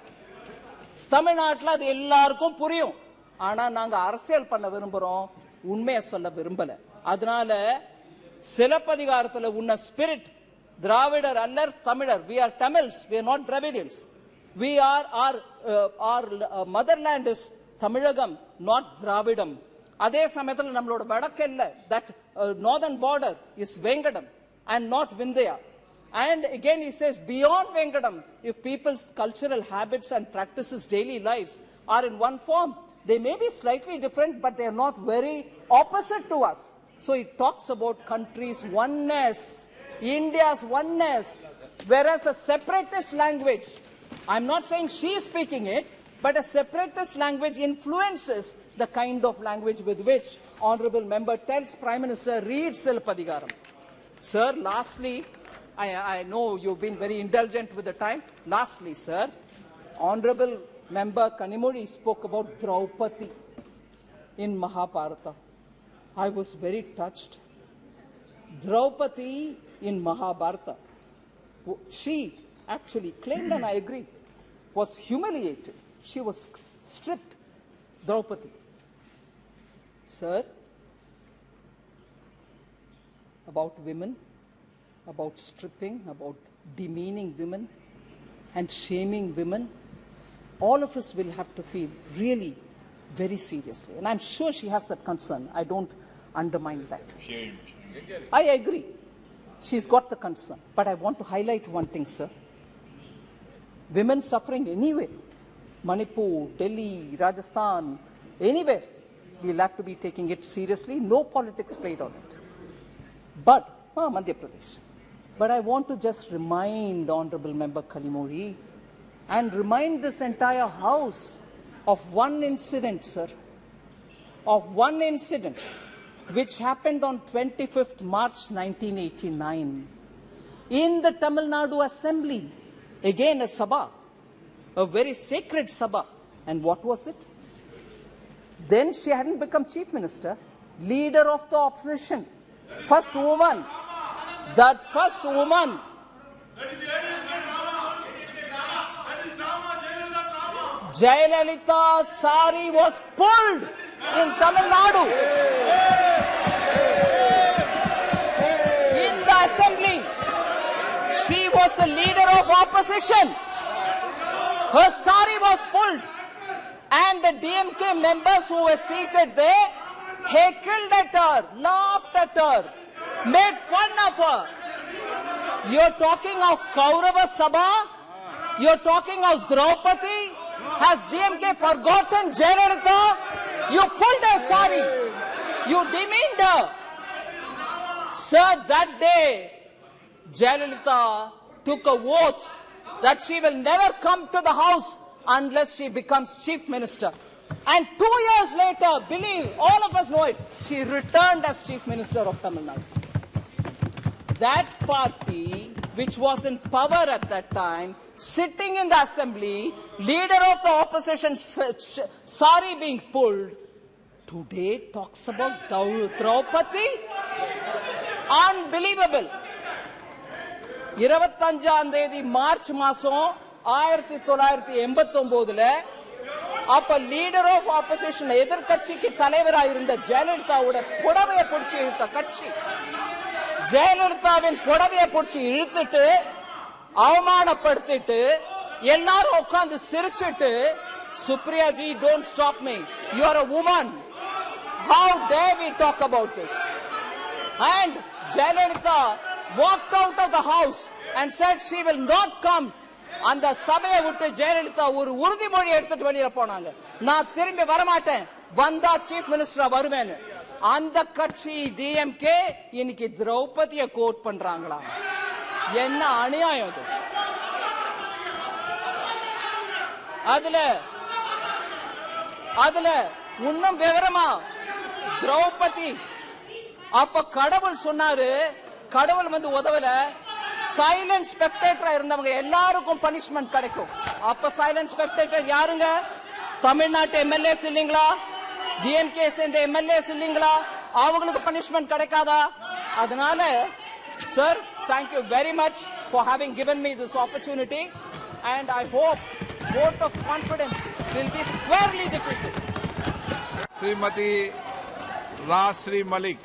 தமிழ்நாட்டில் அது எல்லாருக்கும் புரியும். ஆனா நாங்க அரசியல் பண்ண விரும்புறோம், உண்மையை சொல்ல விரும்பல. அதனால சிலப்பதிகாரத்துல உன்ன ஸ்பிரிட் திராவிடர் அல்லர் தமிழர். We are Tamils, we are not Dravidians. We are our motherland is Tamilagam, not Dravidam. அதே சமயத்தில் நம்மளோட வடக்கெல்ல, that northern border is Vengadam and not Vindhya. And again he says, beyond Vengadam, if people's cultural habits and practices, daily lives are in one form, they may be slightly different, but they are not very opposite to us. So it talks about countries' oneness, India's oneness, whereas a separatist language, I'm not saying she is speaking it, But a separatist language influences the kind of language with which honorable member tells Prime Minister, read Silpadigaram. Sir, lastly, I know you've been very indulgent with the time. Lastly, sir, honorable member Kanimuri spoke about Draupadi in Mahabharata. I was very touched. Draupadi in Mahabharata, she actually claimed, and I agree, was humiliated. She was stripped, Draupadi. Sir, about women, about stripping, about demeaning women and shaming women, all of us will have to feel really very seriously. And I'm sure she has that concern. I don't undermine that. Shame. I agree. She's got the concern. But I want to highlight one thing, sir. Women suffering anywhere, Manipur, Delhi, Rajasthan, anywhere, we'll have to be taking it seriously. No politics played on it. But, Madhya Pradesh. But I want to just remind Honorable Member Kalimuri and remind this entire House of one incident, sir, of one incident which happened on 25th March 1989 in the Tamil Nadu Assembly. Again, a Sabha, a very sacred Sabha. And what was it? Then she hadn't become Chief Minister, leader of the opposition, first woman. That first woman. Jayalalitha's sari was pulled in Tamil Nadu. In the assembly, she was the leader of opposition. Her sari was pulled, and the DMK members who were seated there heckled at her, laughed at her, made fun of her. You're talking of Kaurava Sabha? You're talking of Draupadi? Has DMK forgotten Jayalalitha? You pulled her sari. You demeaned her. Sir, that day, Jayalalitha took a oath that she will never come to the House unless she becomes Chief Minister. And 2 years later, believe, all of us know it, she returned as Chief Minister of Tamil Nadu. That party, which was in power at that time, sitting in the assembly, leader of the opposition, sari being pulled, today talks about Draupadi? Unbelievable. 25ஆம் தேதி March மாசம் 1989ல அப்ப leader of opposition எதிர்க்கட்சிக்கு தலைவராக இருந்த ஜெயலலிதாவோட புடவையை பிடிச்சி இழுத்த கட்சி ஜெயலலிதாவின் புடவையை பிடிச்சி இழுத்துட்டு அவமானப்படுத்திட்டு எல்லாரும் உட்கார்ந்து சிரிச்சிட்டு Supriya ji, don't stop me. You are a woman. How dare we talk about this? And Jayalalitha walked out of the house and said she will not come. அந்த சபையை விட்டு ஜெயலலிதா ஒரு உறுதிமொழி எடுத்துட்டு வெளியில போனாங்க. நான் திரும்பி வரமாட்டேன், வந்தா சீஃப் மினிஸ்டரா வருவேன்னு. அந்த கட்சி டிஎம்கே இன்னைக்கு திரௌபதியை கோட் பண்றாங்களா? என்ன அநியாயம் இது? அதுல இன்னும் விவரமா திரௌபதி அப்ப கடவுள் சொன்னாரு, கடவுள் வந்து உதவல, சைலண்ட் ஸ்பெக்டேட்டரா இருந்தவங்க எல்லாருக்கும் பனிஷ்மெண்ட் கிடைக்கும். அப்ப சைலண்ட் ஸ்பெக்டேட்டர் யாருங்க? தமிழ்நாட்டு எம்எல்ஏஸ் இல்லீங்களா? டிஎம்கே சேர்ந்த எம்எல்ஏஸ் இல்லீங்களா? அவங்களுக்கு பனிஷ்மெண்ட் கிடைக்காதா? அதனால sir, thank you very much for having given me this opportunity, and I hope vote of confidence will be squarely defeated. Srimati Rashri Malik.